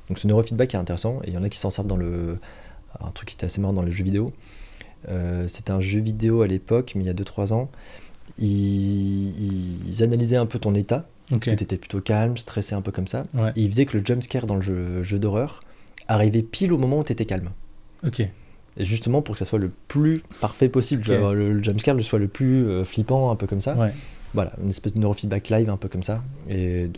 Donc ce neurofeedback est intéressant, et il y en a qui s'en servent un truc qui était assez marrant dans les jeux vidéo. C'était un jeu vidéo à l'époque, mais il y a 2-3 ans. Ils analysaient un peu ton état, Ok. que tu étais plutôt calme, stressé, un peu comme ça. Ouais. Et ils faisaient que le jumpscare dans le jeu d'horreur arrivait pile au moment où tu étais calme. Ok. Et justement, pour que ça soit le plus parfait possible, Ok. tu vois, le jumpscare soit le plus flippant, un peu comme ça. Ouais. Voilà, une espèce de neurofeedback live, un peu comme ça. Et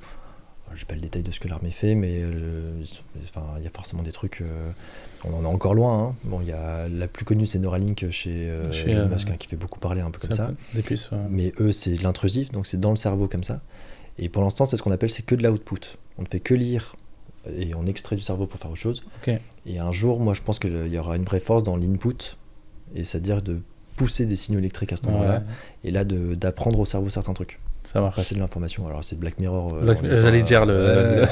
j'ai pas le détail de ce que l'armée fait, mais il y a forcément des trucs. On en est encore loin. Hein. Bon, il y a la plus connue, c'est Neuralink chez Elon Musk, hein, qui fait beaucoup parler, un peu comme ça. Des puces. Mais eux, c'est de l'intrusif, donc c'est dans le cerveau comme ça. Et pour l'instant, c'est ce qu'on appelle, c'est que de l'output. On ne fait que lire et on extrait du cerveau pour faire autre chose. Ok. Et un jour, moi, je pense qu'il y aura une vraie force dans l'input, et c'est-à-dire de pousser des signaux électriques à cet endroit-là, et là, d'apprendre au cerveau certains trucs. Ça marche. Passer de l'information. Alors, c'est Black Mirror. J'allais dire le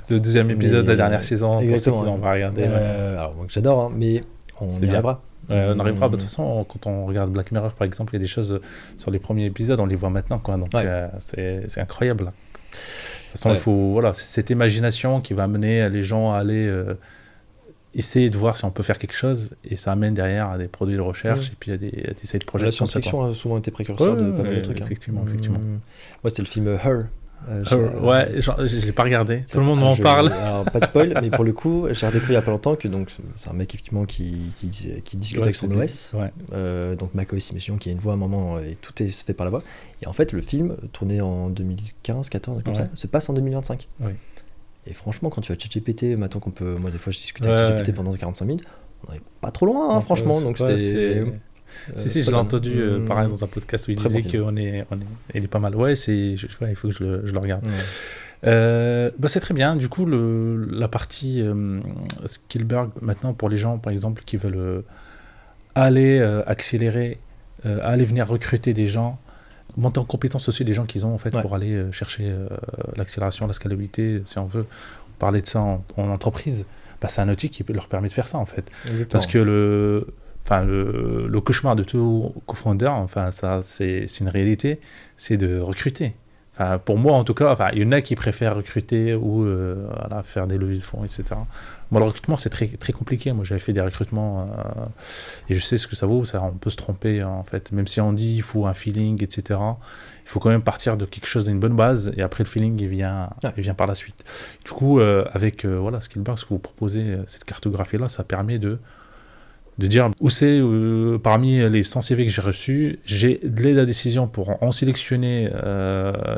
deuxième épisode de la dernière saison. Exactement. Pour ceux qui vont regarder. Alors, moi, j'adore, hein, mais on y arrivera. On arrivera. De toute façon, quand on regarde Black Mirror, par exemple, il y a des choses sur les premiers épisodes, on les voit maintenant, quoi. Donc, c'est incroyable. De toute façon, il faut, voilà, c'est cette imagination qui va amener les gens à aller essayer de voir si on peut faire quelque chose, et ça amène derrière à des produits de recherche et puis à des side projects. La science-fiction a souvent été précurseur de pas mal de trucs. Effectivement. Moi, c'était le film Her. Je l'ai pas regardé. Tout le monde m'en parle. Alors, pas de spoil, mais pour le coup, j'ai redécouvert il y a pas longtemps que donc c'est un mec effectivement qui discute avec son OS. Donc Mac OS Mission, qui a une voix à un moment, et tout se fait par la voix. Et en fait, le film, tourné en 2015-14 comme ça, se passe en 2025. Oui. Et franchement, quand tu vas ChatGPT, maintenant qu'on peut, moi des fois je discute avec ChatGPT pendant 45 minutes, on n'est pas trop loin, hein, franchement. Donc c'était. Si, je l'ai entendu pareil dans un podcast où il disait qu'il est pas mal. Ouais, il faut que je le regarde. C'est très bien. Du coup, la partie Spielberg, maintenant, pour les gens, par exemple, qui veulent aller accélérer, aller venir recruter des gens, monter en compétence aussi des gens qu'ils ont, en fait, pour aller chercher l'accélération, la scalabilité, si on veut parler de ça en entreprise, c'est un outil qui leur permet de faire ça, en fait. Exactement. Parce que le cauchemar de tout co-founder, c'est une réalité, c'est de recruter. Pour moi, en tout cas, il y en a qui préfèrent recruter ou faire des levées de fonds, etc. Moi, le recrutement, c'est très, très compliqué. Moi, j'avais fait des recrutements et je sais ce que ça vaut. On peut se tromper, en fait. Même si on dit qu'il faut un feeling, etc., il faut quand même partir de quelque chose d'une bonne base, et après, le feeling, il vient par la suite. Du coup, avec Spielberg, ce que vous proposez, cette cartographie-là, ça permet de dire où c'est parmi les 100 CV que j'ai reçus, j'ai de l'aide à décision pour en sélectionner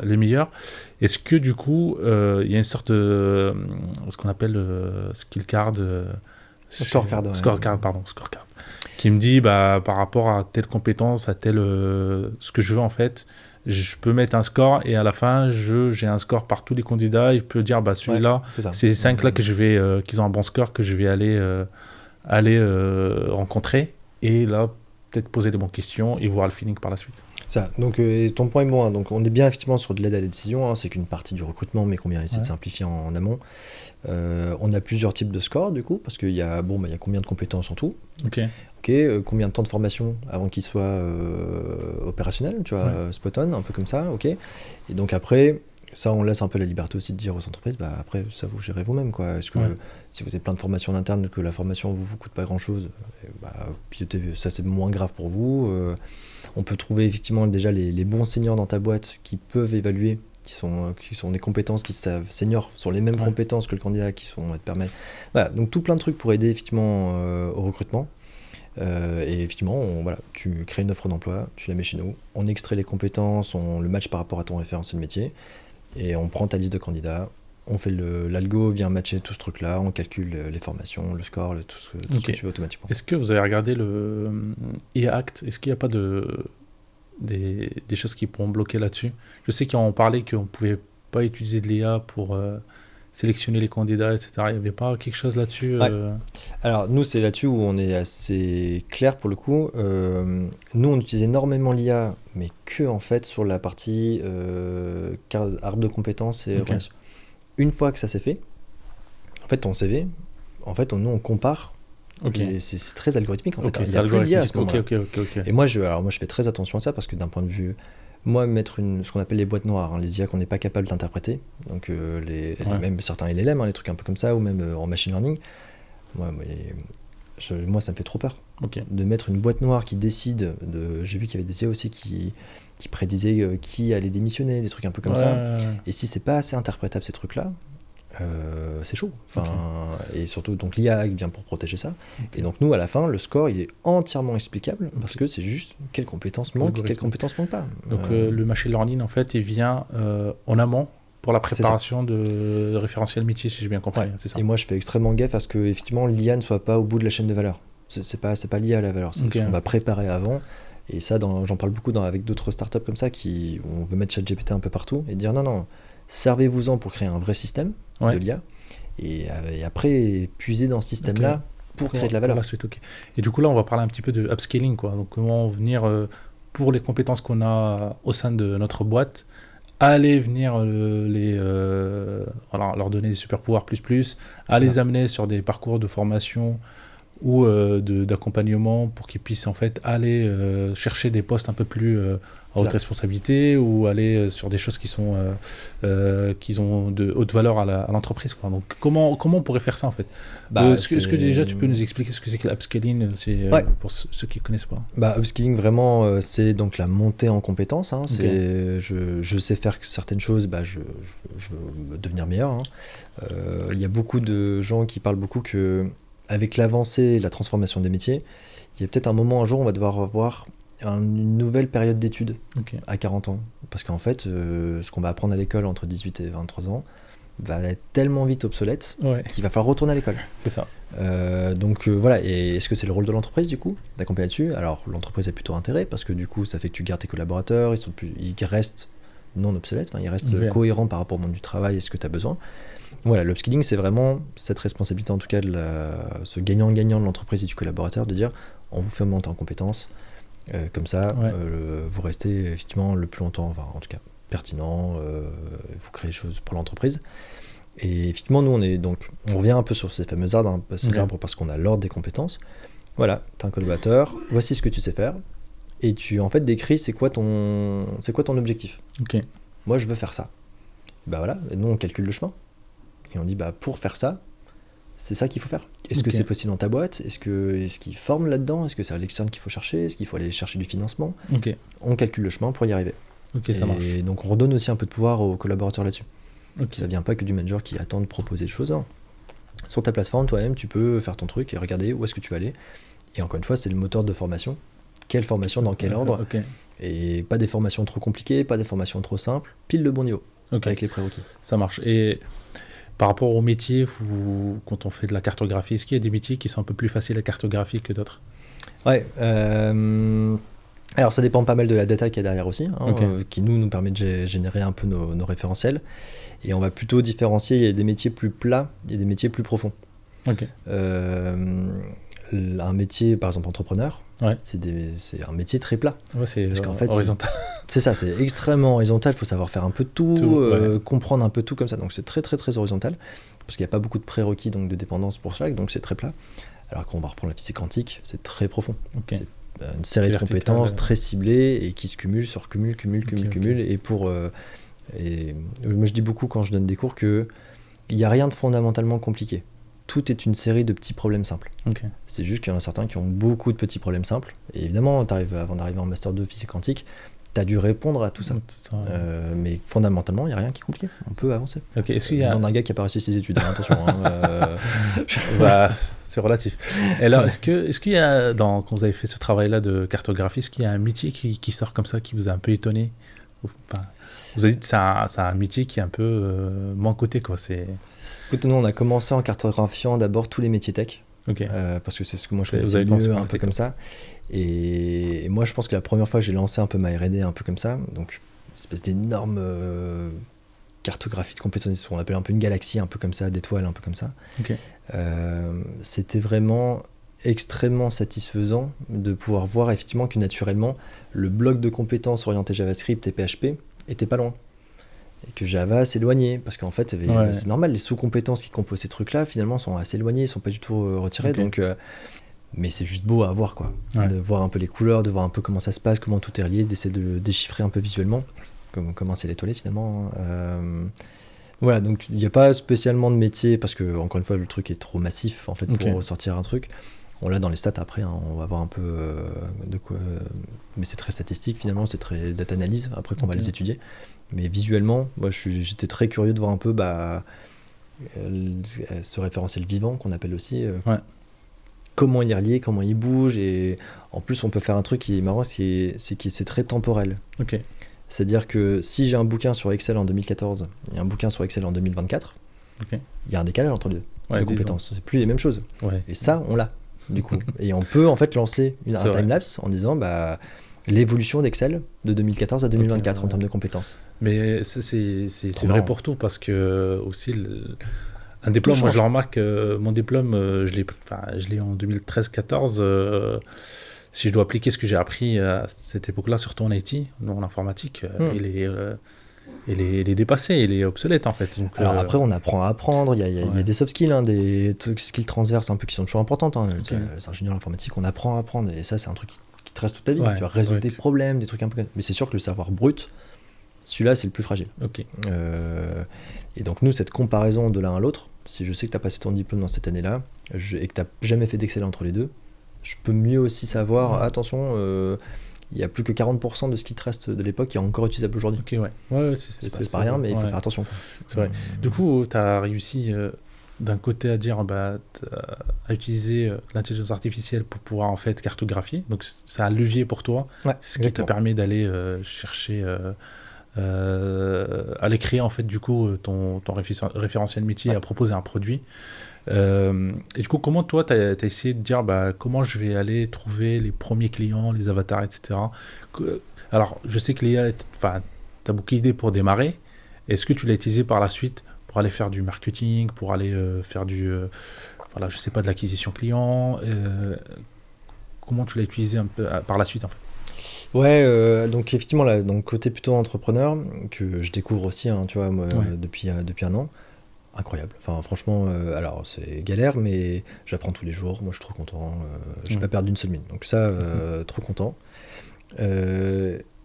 les meilleurs. Est-ce que du coup, il y a une sorte de ce qu'on appelle skill card, scorecard, qui me dit par rapport à telle compétence, à tel ce que je veux, en fait, je peux mettre un score, et à la fin j'ai un score par tous les candidats. Il peut dire celui-là, c'est les 5 là que je vais qu'ils ont un bon score, que je vais aller rencontrer, et là peut-être poser les bonnes questions et voir le feeling par la suite. Ça, donc ton point est bon, hein. Donc on est bien effectivement sur de l'aide à la décision, hein. C'est qu'une partie du recrutement, mais qu'on vient essayer de simplifier en amont. On a plusieurs types de scores, du coup, parce qu'il y a combien de compétences en tout, combien de temps de formation avant qu'il soit opérationnel, tu vois, spot on, un peu comme ça, et donc après, ça, on laisse un peu la liberté aussi de dire aux entreprises, après, ça vous gérez vous-même, quoi. Est-ce que si vous avez plein de formations en interne, que la formation vous coûte pas grand-chose, pilotez, ça c'est moins grave pour vous. On peut trouver effectivement déjà les bons seniors dans ta boîte qui peuvent évaluer, qui sont des compétences, qui savent seniors sont les mêmes compétences que le candidat, qui sont te permettent. Voilà, donc tout plein de trucs pour aider effectivement au recrutement. Et effectivement, tu crées une offre d'emploi, tu la mets chez nous, on extrait les compétences, on le match par rapport à ton référentiel métier. Et on prend ta liste de candidats, on fait l'algo vient matcher tout ce truc-là, on calcule les formations, le score, tout ce que tu veux automatiquement. Est-ce que vous avez regardé le IA Act ? Est-ce qu'il n'y a pas des choses qui pourront bloquer là-dessus ? Je sais qu'ils ont parlé qu'on ne pouvait pas utiliser de l'IA pour sélectionner les candidats, etc. Il n'y avait pas quelque chose là-dessus Ouais. Alors, nous, c'est là-dessus où on est assez clair pour le coup. Nous, on utilise énormément l'IA, mais que en fait sur la partie arbre de compétences et Ok. relations. Une fois que ça s'est fait, en fait, ton CV, en fait, nous, on compare. Ok. C'est très algorithmique en fait. Ok, Il c'est n'y a plus d'IA à ce algorithmique. moment-là. Ok. Et moi, je fais très attention à ça parce que d'un point de vue. Moi, mettre ce qu'on appelle les boîtes noires, hein, les IA qu'on n'est pas capable d'interpréter, donc Ouais. même certains LLM, hein, les trucs un peu comme ça, ou même en machine learning, moi, ça me fait trop peur. Ok. De mettre une boîte noire qui décide J'ai vu qu'il y avait des IA aussi qui prédisaient qui allait démissionner, des trucs un peu comme ça. Ouais. Et si c'est pas assez interprétable ces trucs-là, c'est chaud. Enfin, et surtout, donc l'IA vient pour protéger ça. Ok. Et donc nous, à la fin, le score, il est entièrement explicable parce que c'est juste quelles compétences manquent, Algorithme. quelles compétences manquent pas. Donc le machine learning, en fait, il vient en amont pour la C'est ça. préparation de référentiel métier, si j'ai bien compris. Ouais. C'est ça. Et moi, je fais extrêmement gaffe à ce que effectivement l'IA ne soit pas au bout de la chaîne de valeur. C'est pas l'IA la valeur, c'est Ok. ce qu'on va préparer avant. Et ça, j'en parle beaucoup avec d'autres startups comme ça où on veut mettre ChatGPT un peu partout et dire non, servez-vous-en pour créer un vrai système Ouais. de l'IA et après puiser dans ce système-là pour créer de la valeur. Pour la suite, ok. Et du coup, là, on va parler un petit peu de upscaling, quoi. Donc, comment venir, pour les compétences qu'on a au sein de notre boîte, aller venir leur donner des super pouvoirs plus, à les amener sur des parcours de formation ou d'accompagnement pour qu'ils puissent en fait aller chercher des postes un peu plus à haute responsabilité ou aller sur des choses qui sont qui ont de haute valeur à l'entreprise, quoi. Donc comment on pourrait faire ça en fait? Est-ce que déjà tu peux nous expliquer ce que c'est que l'upscaling, pour ceux qui ne connaissent pas? Upskilling vraiment c'est donc la montée en compétences, hein. C'est je sais faire certaines choses, je veux devenir meilleur, hein. Il y a beaucoup de gens qui parlent beaucoup que avec l'avancée et la transformation des métiers, il y a peut-être un jour on va devoir avoir une nouvelle période d'études à 40 ans. Parce qu'en fait, ce qu'on va apprendre à l'école entre 18 et 23 ans va être tellement vite obsolète qu'il va falloir retourner à l'école. C'est ça. Donc voilà, et est-ce que c'est le rôle de l'entreprise du coup d'accompagner là-dessus? Alors l'entreprise a plutôt intérêt parce que du coup ça fait que tu gardes tes collaborateurs, ils restent non obsolètes, ils restent cohérents par rapport au monde du travail et ce que tu as besoin. Voilà, l'upskilling, c'est vraiment cette responsabilité, en tout cas, ce gagnant-gagnant de l'entreprise et du collaborateur, de dire on vous fait monter en compétences, comme ça, vous restez effectivement le plus longtemps, enfin, en tout cas, pertinent, vous créez des choses pour l'entreprise. Et effectivement, nous, on revient un peu sur ces fameux arbres, arbres parce qu'on a l'ordre des compétences. Voilà, tu as un collaborateur, voici ce que tu sais faire, et tu, en fait, décris c'est quoi ton objectif. Moi, je veux faire ça. Voilà, et nous, on calcule le chemin. Et on dit, pour faire ça, c'est ça qu'il faut faire. Est-ce que c'est possible dans ta boîte? Est-ce qu'ils forment là-dedans? Est-ce que c'est à l'externe qu'il faut chercher? Est-ce qu'il faut aller chercher du financement? On calcule le chemin pour y arriver. Ça marche. Et donc, on redonne aussi un peu de pouvoir aux collaborateurs là-dessus. Ça vient pas que du manager qui attend de proposer des choses. Non. Sur ta plateforme, toi-même, tu peux faire ton truc et regarder où est-ce que tu vas aller. Et encore une fois, c'est le moteur de formation. Quelle formation, dans quel ordre? Et pas des formations trop compliquées, pas des formations trop simples, pile le bon niveau, avec les prérequis. Ça marche. Et par rapport aux métiers, quand on fait de la cartographie, est-ce qu'il y a des métiers qui sont un peu plus faciles à cartographier que d'autres? Ouais. Alors ça dépend pas mal de la data qu'il y a derrière aussi, qui nous permet de générer un peu nos référentiels. Et on va plutôt différencier, il y a des métiers plus plats, il y a des métiers plus profonds. Un métier, par exemple entrepreneur, c'est un métier très plat. C'est fait, horizontal. C'est ça, c'est extrêmement horizontal, il faut savoir faire un peu de tout, comprendre un peu tout comme ça. Donc c'est très très très horizontal, parce qu'il n'y a pas beaucoup de prérequis donc, de dépendance pour chaque, donc c'est très plat. Alors qu'on va reprendre la physique quantique, c'est très profond. C'est une série de compétences très ciblées et qui se cumulent, se recumulent, cumulent. Et moi je dis beaucoup quand je donne des cours qu'il n'y a rien de fondamentalement compliqué. Tout est une série de petits problèmes simples. C'est juste qu'il y en a certains qui ont beaucoup de petits problèmes simples. Et évidemment, avant d'arriver en Master 2 physique quantique, tu as dû répondre à tout ça. Mais fondamentalement, il n'y a rien qui est compliqué. On peut avancer. Est-ce qu'il y a... Dans un gars qui n'a pas réussi ses études, attention. C'est relatif. Et alors, est-ce qu'il y a, quand vous avez fait ce travail-là de cartographie, est-ce qu'il y a un métier qui sort comme ça, qui vous a un peu étonné? Vous avez dit que c'est un métier qui est un peu moins coté, quoi. Écoute, nous, on a commencé en cartographiant d'abord tous les métiers tech. Parce que c'est ce que moi je faisais mieux, un peu comme ça. Et moi, je pense que la première fois, j'ai lancé un peu ma R&D un peu comme ça. Donc, une espèce d'énorme cartographie de compétences, ce qu'on appelle un peu une galaxie, un peu comme ça, d'étoiles, un peu comme ça. Ok. C'était vraiment extrêmement satisfaisant de pouvoir voir effectivement que naturellement, le bloc de compétences orienté JavaScript et PHP était pas loin. Et que Java s'éloignait, parce qu'en fait, c'est normal, les sous-compétences qui composent ces trucs-là, finalement, sont assez éloignées, sont pas du tout retirées, donc... mais c'est juste beau à voir, quoi. De voir un peu les couleurs, de voir un peu comment ça se passe, comment tout est relié, d'essayer de le déchiffrer un peu visuellement, comment c'est l'étoilé finalement. Voilà, donc il n'y a pas spécialement de métier, parce que, encore une fois, le truc est trop massif, en fait, pour ressortir un truc. On l'a dans les stats après, hein, on va voir un peu de quoi... mais c'est très statistique, finalement, c'est très data analyse, après qu'on va les étudier. Mais visuellement, moi, j'étais très curieux de voir un peu ce référentiel vivant, qu'on appelle aussi... comment il est relié, comment il bouge, et en plus on peut faire un truc qui est marrant, c'est que c'est très temporel. C'est-à-dire que si j'ai un bouquin sur Excel en 2014 et un bouquin sur Excel en 2024, il y a un décalage entre les deux de compétences, c'est plus les mêmes choses. Et ça, on l'a, du coup. Et on peut en fait lancer un timelapse en disant l'évolution d'Excel de 2014 à 2024 en termes de compétences. Mais c'est vrai pour tout, parce que aussi... Un diplôme, moi je le remarque, mon diplôme, je l'ai en 2013-14. Si je dois appliquer ce que j'ai appris à cette époque-là, surtout en IT, en informatique, il est dépassé, il est obsolète en fait. Donc, alors après, on apprend à apprendre, il y a des soft skills, des skills transverses un peu qui sont toujours importantes. Les ingénieurs informatiques, on apprend à apprendre, et ça c'est un truc qui te reste toute ta vie. Tu vas résoudre des problèmes, des trucs un peu... Mais c'est sûr que le savoir brut, celui-là c'est le plus fragile. Et donc nous, cette comparaison de l'un à l'autre, si je sais que tu as passé ton diplôme dans cette année-là et que tu n'as jamais fait d'Excel entre les deux, je peux mieux aussi savoir, attention, il n'y a plus que 40% de ce qui te reste de l'époque qui est encore utilisable aujourd'hui. C'est pas rien, mais il faut faire attention. C'est vrai. Du coup, tu as réussi d'un côté à dire, à utiliser l'intelligence artificielle pour pouvoir en fait cartographier. Donc c'est un levier pour toi, ce qui t'a permis d'aller chercher... aller créer en fait du coup ton référentiel métier, à proposer un produit. Et du coup, comment toi t'as essayé de dire comment je vais aller trouver les premiers clients, les avatars, etc. Alors je sais que l'IA, t'as beaucoup d'idées pour démarrer. Est-ce que tu l'as utilisé par la suite pour aller faire du marketing, pour aller faire je sais pas, de l'acquisition client, comment tu l'as utilisé un peu par la suite en fait? Donc effectivement là, donc côté plutôt entrepreneur que je découvre aussi, tu vois, moi, depuis un an, incroyable. Enfin franchement, alors c'est galère, mais j'apprends tous les jours. Moi je suis trop content. Je vais pas perdre une seule minute. Donc ça, trop content.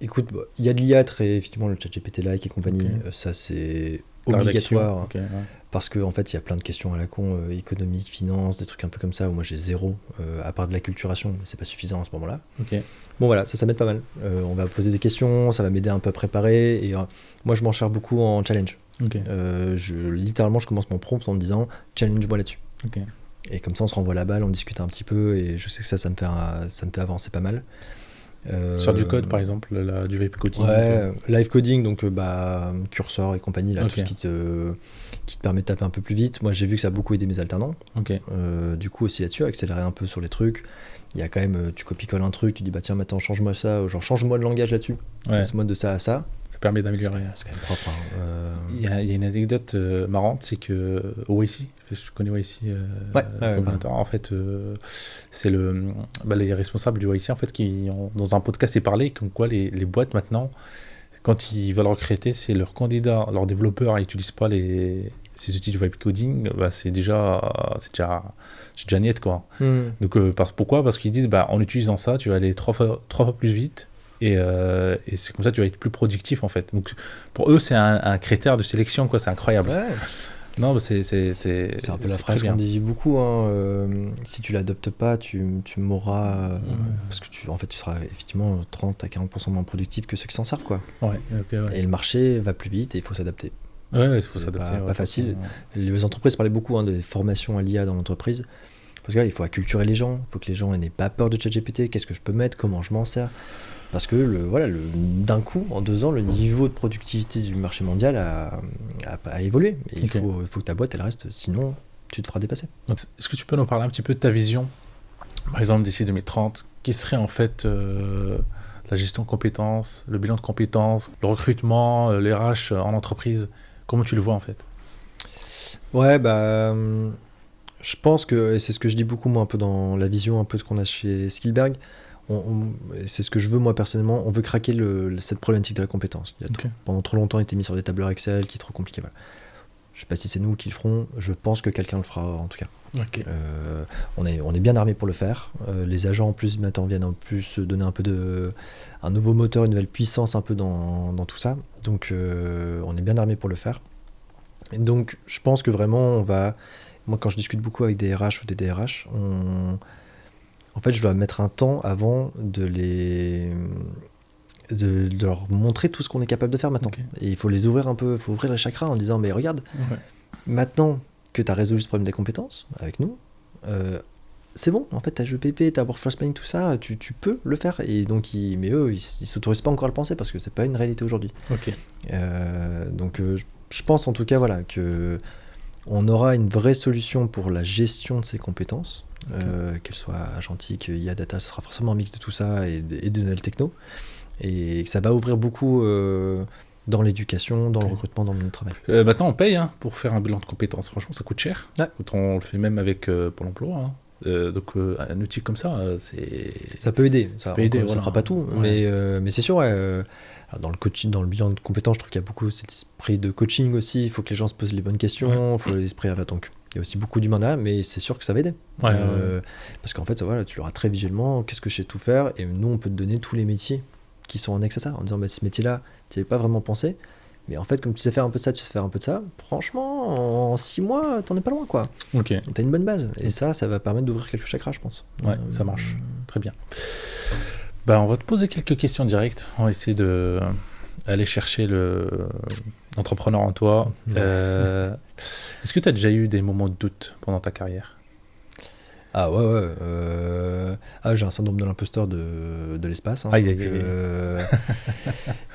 Écoute, il y a de l'IA, effectivement le ChatGPT-like et compagnie. Ça c'est obligatoire. Parce qu'en fait il y a plein de questions à la con, économique, finance, des trucs un peu comme ça où moi j'ai zéro, à part de l'acculturation, mais c'est pas suffisant à ce moment-là. Bon voilà, ça m'aide pas mal. On va poser des questions, ça va m'aider un peu à préparer, et moi je m'en charge beaucoup en challenge. Littéralement je commence mon prompt en me disant challenge-moi là-dessus. Et comme ça on se renvoie la balle, on discute un petit peu, et je sais que ça me fait avancer pas mal. Sur du code par exemple, du live coding. Live coding, donc curseur et compagnie, là, tout ce qui te permet de taper un peu plus vite. Moi j'ai vu que ça a beaucoup aidé mes alternants. Du coup aussi là-dessus, accélérer un peu sur les trucs. Il y a quand même, tu copies-colles un truc, tu dis tiens maintenant change-moi ça, genre change-moi de langage là-dessus, passe-moi de ça à ça. Ça permet d'améliorer. C'est quand même propre. Il y a une anecdote marrante, c'est que OIC, je connais OIC, en fait, c'est les responsables du OIC en fait qui ont dans un podcast parlé comme quoi les boîtes maintenant, quand ils veulent recruter, c'est leurs candidats, leurs développeurs n'utilisent pas ces outils du vibe coding, c'est déjà net quoi. Donc pourquoi? Parce qu'ils disent en utilisant ça, tu vas aller trois fois plus vite. Et c'est comme ça que tu vas être plus productif en fait. Donc pour eux c'est un critère de sélection quoi, c'est incroyable. Non, c'est un peu la phrase qu'on dit beaucoup, si tu l'adoptes pas, tu mourras, parce que tu seras effectivement 30 à 40% moins productif que ceux qui s'en servent quoi. Et le marché va plus vite et il faut s'adapter. Il faut s'adapter. Pas facile. Les entreprises parlaient beaucoup des formations à l'IA dans l'entreprise. Parce que là, il faut acculturer les gens, il faut que les gens n'aient pas peur de ChatGPT, qu'est-ce que je peux mettre, comment je m'en sers. Parce que d'un coup, en 2 ans, le niveau de productivité du marché mondial a évolué. Et il faut que ta boîte elle reste, sinon tu te feras dépasser. Donc, est-ce que tu peux nous parler un petit peu de ta vision, par exemple d'ici 2030, qui serait en fait la gestion de compétences, le bilan de compétences, le recrutement, les RH en entreprise? Comment tu le vois en fait? Ouais, je pense que, et c'est ce que je dis beaucoup moi un peu dans la vision un peu qu'on a chez Skillberg, et c'est ce que je veux moi personnellement, on veut craquer cette problématique de la compétence. Il y a pendant trop longtemps été mis sur des tableurs Excel qui est trop compliqué. Voilà. Je sais pas si c'est nous qui le ferons, je pense que quelqu'un le fera en tout cas. On est bien armé pour le faire. Les agents en plus maintenant viennent en plus donner un peu un nouveau moteur, une nouvelle puissance un peu dans tout ça. Donc on est bien armé pour le faire. Et donc je pense que vraiment moi quand je discute beaucoup avec des RH ou des DRH, en fait je dois mettre un temps avant de leur montrer tout ce qu'on est capable de faire maintenant. Et il faut les ouvrir un peu, il faut ouvrir les chakras en disant mais regarde, maintenant que tu as résolu ce problème des compétences avec nous, c'est bon, en fait t'as GPP, t'as Workforce Planning, tout ça, tu peux le faire. Et donc mais eux ils s'autorisent pas encore à le penser parce que c'est pas une réalité aujourd'hui. Donc je pense en tout cas voilà que on aura une vraie solution pour la gestion de ces compétences, qu'elles soient agentiques, IA, data, ce sera forcément un mix de tout ça et de nouvelles techno, et que ça va ouvrir beaucoup dans l'éducation, dans le recrutement, dans le travail. Maintenant on paye pour faire un bilan de compétences, franchement ça coûte cher. Quand on le fait même avec Pôle emploi. Donc un outil comme ça, ça peut aider. Ça peut aider, ça fera pas tout, mais c'est sûr. Dans le coaching, dans le bilan de compétences, je trouve qu'il y a beaucoup cet esprit de coaching aussi. Il faut que les gens se posent les bonnes questions. Il faut l'esprit. Donc il y a aussi beaucoup d'humain là, mais c'est sûr que ça va aider. Parce qu'en fait, voilà, tu l'auras très visuellement. Qu'est-ce que je sais tout faire? Et nous, on peut te donner tous les métiers qui sont annexes à ça, en disant ce métier-là, tu n'y avais pas vraiment pensé. Mais en fait, comme tu sais faire un peu de ça, tu sais faire un peu de ça, franchement, en 6 mois, t'en es pas loin, quoi. T'as une bonne base. Et ça va permettre d'ouvrir quelques chakras, je pense. Ça marche. Très bien. On va te poser quelques questions directes. On va essayer d'aller chercher l'entrepreneur en toi. Est-ce que tu as déjà eu des moments de doute pendant ta carrière? Ah ouais. J'ai un syndrome de l'imposteur de l'espace.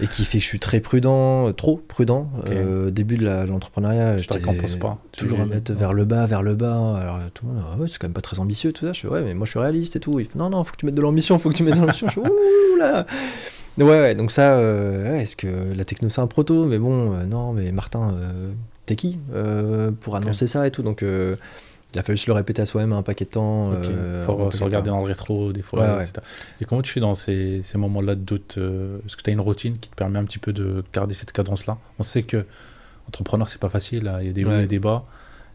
Et qui fait que je suis très prudent, trop prudent. Au début de l'entrepreneuriat, je te récompense pas. Toujours à mettre vers le bas. Alors tout le monde, c'est quand même pas très ambitieux, tout ça. Je fais, mais moi je suis réaliste et tout. Il fait, non, faut que tu mettes de l'ambition, Je fais, ouh là. Ouais, donc ça, est-ce que la techno c'est un proto? Mais bon, non, mais Martin, t'es qui pour annoncer ça et tout? Donc il a fallu se le répéter à soi-même un paquet de temps. Faut se regarder dans le rétro des fois, etc. Et comment tu fais dans ces moments-là de doute? Est-ce que tu as une routine qui te permet un petit peu de garder cette cadence-là? On sait que entrepreneur, c'est pas facile. Il y a des hauts et des bas.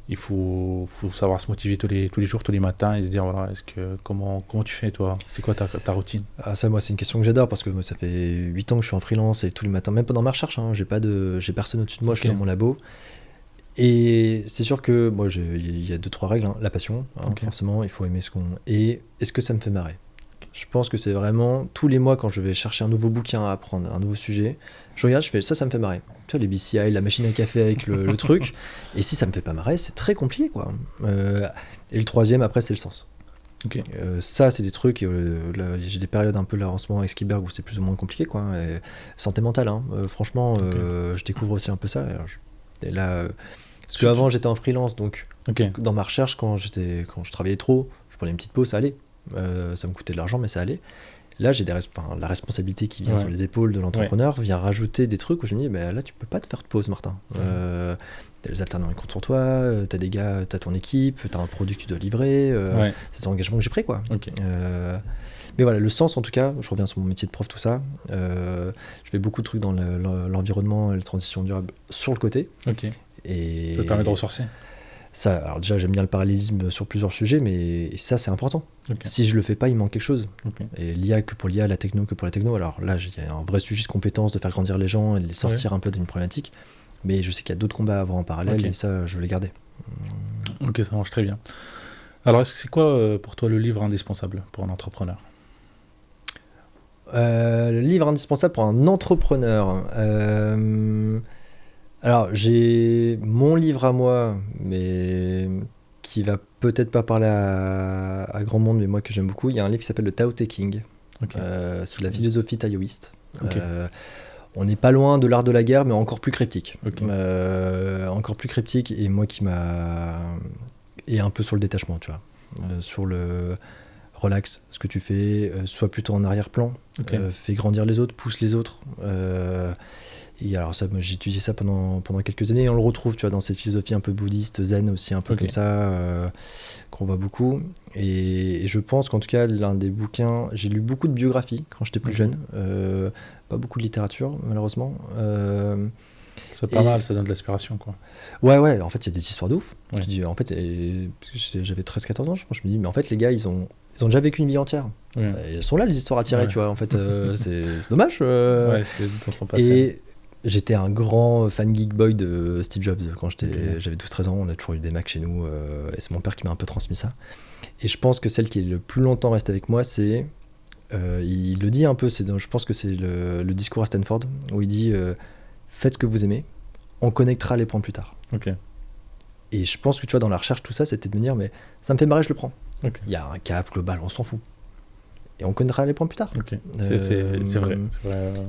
Il faut savoir se motiver tous les jours, tous les matins et se dire voilà, comment tu fais toi? C'est quoi ta routine? Ça, moi, c'est une question que j'adore parce que moi, ça fait 8 ans que je suis en freelance et tous les matins, même pendant ma recherche, j'ai personne au-dessus de moi, je suis dans mon labo. Et c'est sûr que moi, il y a 2-3 règles. La passion, forcément, il faut aimer ce qu'on... Et est-ce que ça me fait marrer? Je pense que c'est vraiment tous les mois quand je vais chercher un nouveau bouquin à apprendre, un nouveau sujet, je regarde, je fais ça me fait marrer. Tu vois, les BCI, la machine à café avec le truc. Et si ça me fait pas marrer, c'est très compliqué, quoi. Et le troisième, après, c'est le sens. Ça, c'est des trucs. Là, j'ai des périodes un peu là en ce moment avec Skillberg où c'est plus ou moins compliqué, quoi. Et santé mentale, franchement, je découvre aussi un peu ça. Et là, parce qu'avant j'étais en freelance, donc dans ma recherche, quand je travaillais trop, je prenais une petite pause, ça allait. Ça me coûtait de l'argent, mais ça allait. Là, j'ai la responsabilité qui vient sur les épaules de l'entrepreneur vient rajouter des trucs où je me dis, là, tu peux pas te faire de pause, Martin. T'as les alternants qui comptent sur toi, t'as des gars, t'as ton équipe, t'as un produit que tu dois livrer. C'est un engagement que j'ai pris, quoi. Mais voilà, le sens, en tout cas, je reviens sur mon métier de prof, tout ça. Je fais beaucoup de trucs dans l'environnement et la transition durable sur le côté. Et ça te permet de ressourcer. Ça, alors déjà, j'aime bien le parallélisme sur plusieurs sujets, mais ça, c'est important. Si je le fais pas, il manque quelque chose. Et l'IA que pour l'IA, la techno que pour la techno. Alors là, il y a un vrai sujet de compétence, de faire grandir les gens et de les sortir un peu d'une problématique. Mais je sais qu'il y a d'autres combats à avoir en parallèle et ça, je veux les garder. Ok, ça marche très bien. Alors, c'est quoi pour toi le livre indispensable pour un entrepreneur? Le livre indispensable pour un entrepreneur. Alors, j'ai mon livre à moi, mais qui va peut-être pas parler à grand monde, mais moi que j'aime beaucoup. Il y a un livre qui s'appelle le Tao Te Ching. C'est la philosophie taoïste. On n'est pas loin de l'art de la guerre, mais encore plus cryptique. Encore plus cryptique, et moi qui m'a... Et un peu sur le détachement, tu vois. Sur le... Relax ce que tu fais, sois plutôt en arrière-plan, fais grandir les autres, pousse les autres. Et alors ça, moi, j'ai étudié ça pendant quelques années et on le retrouve, tu vois, dans cette philosophie un peu bouddhiste, zen aussi, un peu comme ça, qu'on voit beaucoup. Et je pense qu'en tout cas, l'un des bouquins, j'ai lu beaucoup de biographies quand j'étais plus jeune, pas beaucoup de littérature malheureusement. C'est pas mal, ça donne de l'inspiration, quoi. Ouais, en fait, il y a des histoires de ouf. Ouais. Tu dis, en fait, parce que j'avais 13-14 ans, je pense, je me dis, mais en fait, les gars, ils ont déjà vécu une vie entière. Ouais. Elles sont là, les histoires à tirer, tu vois, en fait, c'est dommage. Ouais, c'est dans son passé. Et j'étais un grand fan geek boy de Steve Jobs quand j'avais 12-13 ans, on a toujours eu des Macs chez nous, et c'est mon père qui m'a un peu transmis ça. Et je pense que celle qui est le plus longtemps restée avec moi, c'est, il le dit un peu, je pense que c'est le discours à Stanford, où il dit, faites ce que vous aimez, on connectera les points plus tard. Ok. Et je pense que tu vois, dans la recherche, tout ça, c'était de me dire, mais ça me fait marrer, je le prends. Ok. Il y a un cap global, on s'en fout. Et on connaîtra les points plus tard. Ok. C'est vrai.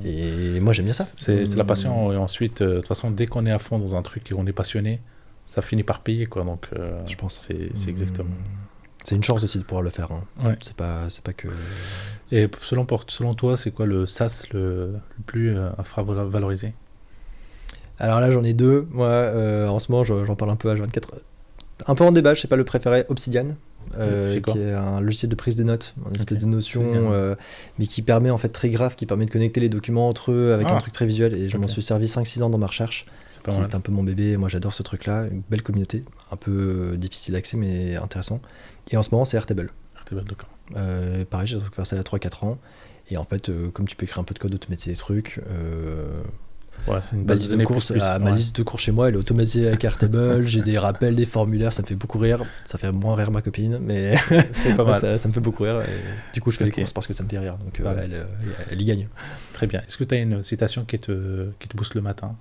Et moi, j'aime bien ça. C'est la passion. Et ensuite, de toute façon, dès qu'on est à fond dans un truc et qu'on est passionné, ça finit par payer, quoi. Donc, je pense. C'est exactement. C'est une chance aussi de pouvoir le faire. Hein. Ouais. C'est pas que. Et selon toi, c'est quoi le SaaS le plus valorisé? Alors là, j'en ai deux. Moi, en ce moment, j'en parle un peu à 24. Un peu en débat, je sais pas le préféré, Obsidian. Qui est un logiciel de prise des notes, une espèce de notion, mais qui permet en fait très grave, qui permet de connecter les documents entre eux avec un truc très visuel. Et je m'en suis servi 5-6 ans dans ma recherche, qui est un peu mon bébé. Moi, j'adore ce truc-là, une belle communauté, un peu difficile d'accès, mais intéressant. Et en ce moment, c'est Airtable. Airtable, d'accord. Pareil, j'ai faire ça il y a 3-4 ans. Et en fait, comme tu peux écrire un peu de code, automatiser des trucs. Ouais, c'est une base de données courses, ma liste de cours chez moi, elle est automatisée avec Airtable. J'ai des rappels, des formulaires, ça me fait beaucoup rire. Ça fait moins rire ma copine, mais c'est pas mal. ça me fait beaucoup rire. Et du coup, je fais les courses parce que ça me fait rire. Donc, elle y gagne. Très bien. Est-ce que tu as une citation qui te booste le matin?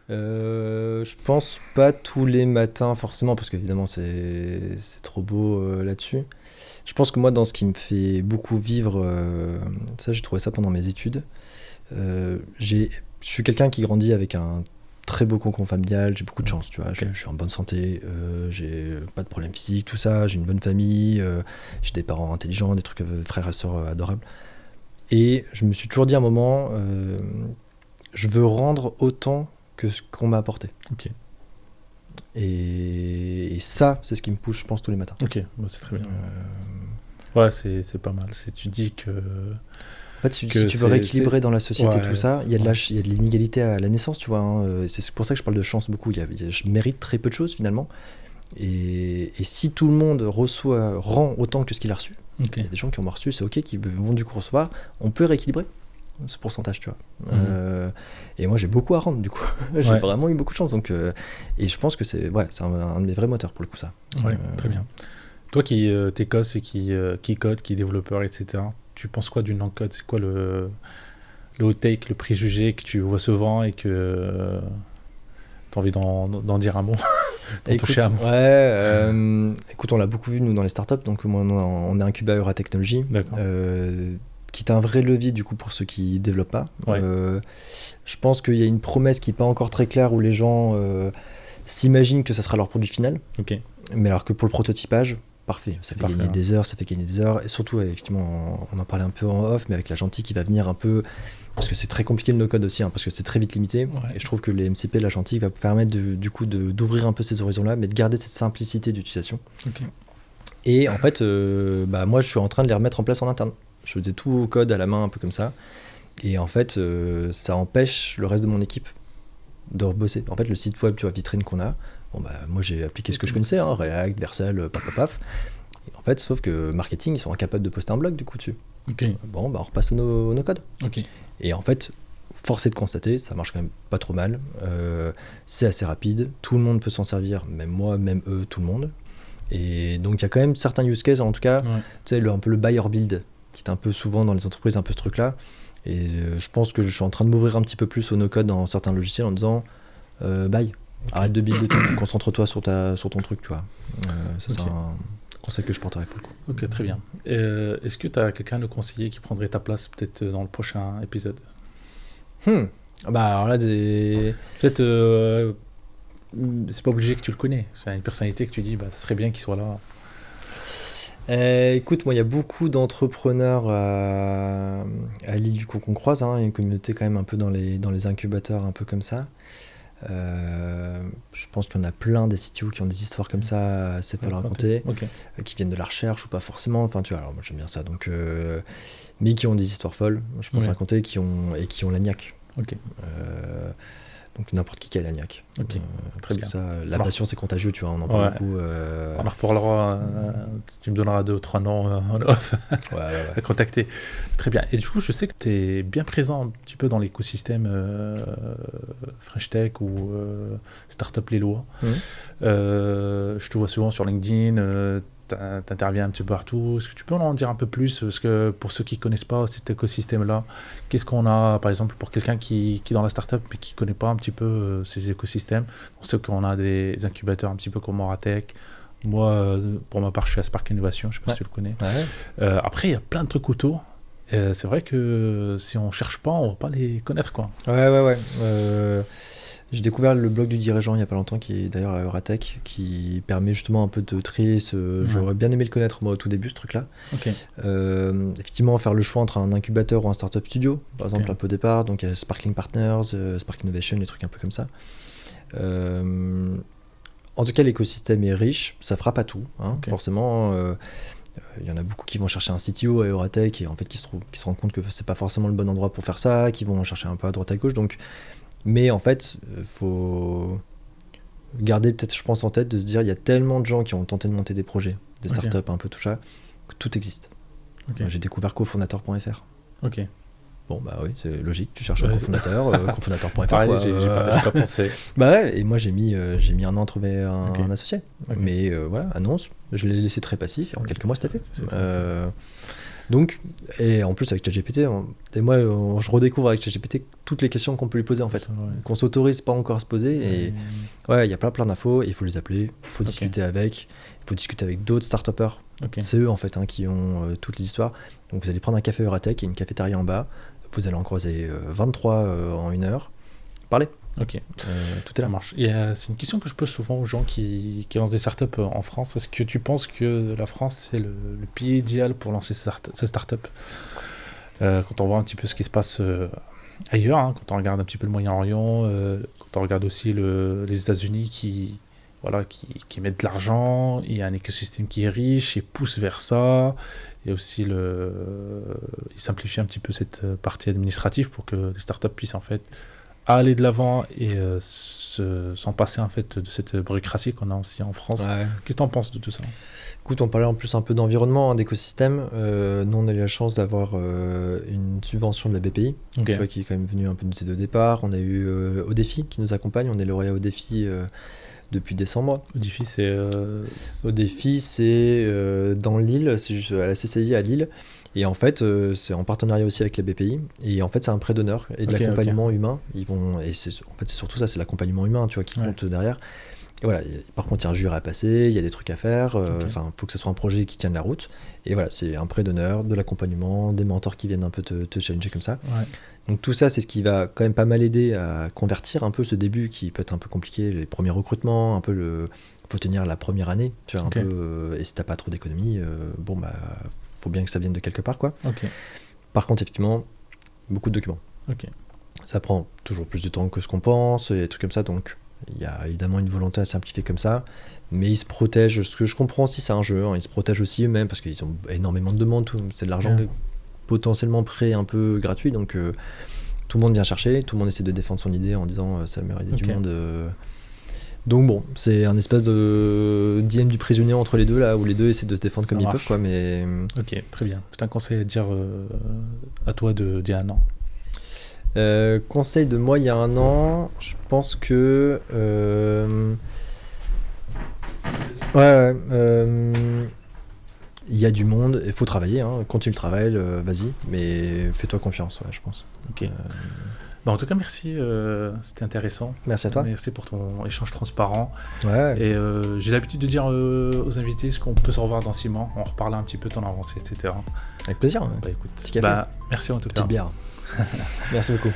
Je pense pas tous les matins forcément, parce qu'évidemment, c'est trop beau là-dessus. Je pense que moi, dans ce qui me fait beaucoup vivre, ça, j'ai trouvé ça pendant mes études. Je suis quelqu'un qui grandit avec un très beau cocon familial, j'ai beaucoup de chance, tu vois, je suis en bonne santé, j'ai pas de problème physique, tout ça, j'ai une bonne famille, j'ai des parents intelligents, des trucs, frères et sœurs adorables. Et je me suis toujours dit à un moment, je veux rendre autant que ce qu'on m'a apporté. Ok. Et ça, c'est ce qui me pousse, je pense, tous les matins. Ok, bah, c'est très bien. Ouais, c'est pas mal. Tu dis que... En fait, si tu veux rééquilibrer dans la société tout ça, il y a de l'inégalité à la naissance, tu vois. Hein. C'est pour ça que je parle de chance beaucoup. Je mérite très peu de choses finalement. Et si tout le monde rend autant que ce qu'il a reçu, il y a des gens qui ont reçu, c'est ok, qui vont du coup recevoir, on peut rééquilibrer ce pourcentage, tu vois. Et moi, j'ai beaucoup à rendre du coup. J'ai vraiment eu beaucoup de chance. Donc, et je pense que c'est un de mes vrais moteurs pour le coup, ça. Ouais, très bien. Toi qui t'es cos et qui code, qui est développeur, etc., tu penses quoi du no-code? C'est quoi le hot take, le préjugé que tu vois souvent et que tu as envie d'en dire un mot? Écoute, écoute, on l'a beaucoup vu nous dans les startups, donc moi, on est incubé à Eura Technologies, qui est un vrai levier du coup pour ceux qui développent pas. Je pense qu'il y a une promesse qui n'est pas encore très claire où les gens s'imaginent que ça sera leur produit final, mais alors que pour le prototypage, parfait, ça fait gagner des heures, et surtout, effectivement, on en parlait un peu en off, mais avec la gentille qui va venir un peu, parce que c'est très compliqué le no-code aussi, hein, parce que c'est très vite limité, et je trouve que les MCP, la gentille, va permettre du coup d'ouvrir un peu ces horizons-là, mais de garder cette simplicité d'utilisation. Et en fait, moi, je suis en train de les remettre en place en interne. Je faisais tout au code à la main, un peu comme ça, et en fait, ça empêche le reste de mon équipe de rebosser. En fait, le site web, tu vois, vitrine qu'on a, moi j'ai appliqué ce que je connaissais, hein, React, Vercel, paf. En fait, sauf que marketing, ils sont incapables de poster un blog du coup dessus. Bon, on repasse au no-code. Et en fait, force est de constater, ça marche quand même pas trop mal. C'est assez rapide, tout le monde peut s'en servir, même moi, même eux, tout le monde. Et donc il y a quand même certains use cases, en tout cas, tu sais, un peu le buy or build, qui est un peu souvent dans les entreprises, un peu ce truc-là. Et je pense que je suis en train de m'ouvrir un petit peu plus au no-code dans certains logiciels en disant bye. Arrête de build tout, concentre-toi sur ton truc, tu vois. Ça, c'est un conseil que je porterai pour le coup. Ok, très bien. Est-ce que tu as quelqu'un à nous conseiller qui prendrait ta place peut-être dans le prochain épisode? Alors là, peut-être, c'est pas obligé que tu le connais. C'est une personnalité que tu dis, ça serait bien qu'il soit là. Écoute, moi, il y a beaucoup d'entrepreneurs à Lille du coup qu'on croise, hein, une communauté quand même un peu dans les incubateurs, un peu comme ça. Je pense qu'il y en a plein des CTO qui ont des histoires comme ça assez folles à raconter, Ok. qui viennent de la recherche ou pas forcément. Enfin, tu vois, alors moi j'aime bien ça. Donc, mais qui ont des histoires folles, je pense à raconter, qui ont la niaque. Ok. Donc n'importe qui a la niaque. Ok. Très bien. Ça, la passion c'est contagieux, tu vois, on en parle beaucoup. On en reparlera. Tu me donneras 2 ou 3 noms en off à contacter. C'est très bien. Et du coup, je sais que tu es bien présent un petit peu dans l'écosystème French Tech ou Startup Lillois. Je te vois souvent sur LinkedIn. T'interviens un petit peu partout. Est-ce que tu peux en dire un peu plus? Parce que pour ceux qui ne connaissent pas cet écosystème-là, qu'est-ce qu'on a, par exemple, pour quelqu'un qui est dans la startup mais qui ne connaît pas un petit peu ces écosystèmes? On sait qu'on a des incubateurs un petit peu comme Auratech. Moi, pour ma part, je suis à Spark Innovation, je ne sais pas si tu le connais. Après, il y a plein de trucs autour. C'est vrai que si on ne cherche pas, on ne va pas les connaître, quoi. Ouais. J'ai découvert le blog du dirigeant il n'y a pas longtemps, qui est d'ailleurs à Euratech, qui permet justement un peu de trier J'aurais bien aimé le connaître moi au tout début, ce truc-là. Effectivement, faire le choix entre un incubateur ou un startup studio, par exemple, un peu au départ. Donc il y a Sparkling Partners, Spark Innovation, des trucs un peu comme ça. En tout cas, l'écosystème est riche, ça fera pas tout, hein, forcément. Il y en a beaucoup qui vont chercher un CTO à Euratech et en fait qui se rendent compte que c'est pas forcément le bon endroit pour faire ça, qui vont chercher un peu à droite à gauche. Donc, mais en fait, faut garder peut-être, je pense, en tête de se dire il y a tellement de gens qui ont tenté de monter des projets, des startups, un peu tout ça, que tout existe. J'ai découvert cofondateur.fr. Bon, bah oui, c'est logique, tu cherches un cofondateur, cofondateur.fr. Pareil, j'ai pas pensé. Bah ouais, et moi j'ai mis un an à trouver un associé. Mais voilà, annonce, je l'ai laissé très passif, et en quelques mois c'était fait. Donc, et en plus avec ChatGPT, et moi je redécouvre avec ChatGPT toutes les questions qu'on peut lui poser en fait, qu'on s'autorise pas encore à se poser. Et ouais, il y a plein d'infos, et il faut les appeler, il faut discuter avec, d'autres start-upers. C'est eux en fait qui ont toutes les histoires. Donc vous allez prendre un café Euratech, il y a une cafétéria en bas, vous allez en croiser 23 en 1 heure. Parlez. Tout est là. Marche. C'est une question que je pose souvent aux gens qui lancent des startups en France. Est-ce que tu penses que la France c'est le pays idéal pour lancer ces startups quand on voit un petit peu ce qui se passe ailleurs, quand on regarde un petit peu le Moyen-Orient, quand on regarde aussi les États-Unis qui mettent de l'argent, il y a un écosystème qui est riche et pousse vers ça, et aussi il simplifie un petit peu cette partie administrative pour que les startups puissent en fait aller de l'avant et s'en passer en fait de cette bureaucratie qu'on a aussi en France. Qu'est-ce que tu en penses de tout ça? Écoute, on parlait en plus un peu d'environnement, d'écosystème. Nous, on a eu la chance d'avoir une subvention de la BPI, tu vois, qui est quand même venue un peu nous aider au départ. On a eu Odéfi qui nous accompagne. On est lauréat Odéfi depuis décembre. Odéfi, c'est dans Lille, c'est juste à la CCI à Lille. Et en fait, c'est en partenariat aussi avec la BPI. Et en fait, c'est un prêt d'honneur et de l'accompagnement humain. C'est surtout ça, c'est l'accompagnement humain, tu vois, qui compte derrière. Et voilà. Par contre, il y a un jury à passer, il y a des trucs à faire. Enfin, faut que ce soit un projet qui tienne la route. Et voilà, c'est un prêt d'honneur, de l'accompagnement, des mentors qui viennent un peu te challenger comme ça. Donc tout ça, c'est ce qui va quand même pas mal aider à convertir un peu ce début qui peut être un peu compliqué, les premiers recrutements, un peu faut tenir la première année, tu vois, un peu. Et si t'as pas trop d'économie, faut bien que ça vienne de quelque part, quoi. Par contre, effectivement, beaucoup de documents. Ça prend toujours plus de temps que ce qu'on pense, et des trucs comme ça, donc il y a évidemment une volonté à simplifier comme ça, mais ils se protègent. Ce que je comprends aussi, c'est un jeu, ils se protègent aussi eux-mêmes parce qu'ils ont énormément de demandes, c'est de l'argent potentiellement prêt un peu gratuit, donc tout le monde vient chercher, tout le monde essaie de défendre son idée en disant c'est la meilleure idée du monde. Donc bon, c'est un espèce de dilemme du prisonnier entre les deux, là, où les deux essaient de se défendre comme ils peuvent, quoi, mais... Ok, très bien. Peut-être un conseil à dire à toi d'il y a un an. Conseil de moi il y a un an, je pense que... il y a du monde, il faut travailler, continue le travail, vas-y, mais fais-toi confiance, je pense. En tout cas, merci, c'était intéressant. Merci à toi. Merci pour ton échange transparent. Et j'ai l'habitude de dire aux invités ce qu'on peut se revoir dans 6 mois. On reparle un petit peu de ton avancée, etc. Avec plaisir. Écoute, petit café. Merci en tout cas. Petite bière. Merci beaucoup.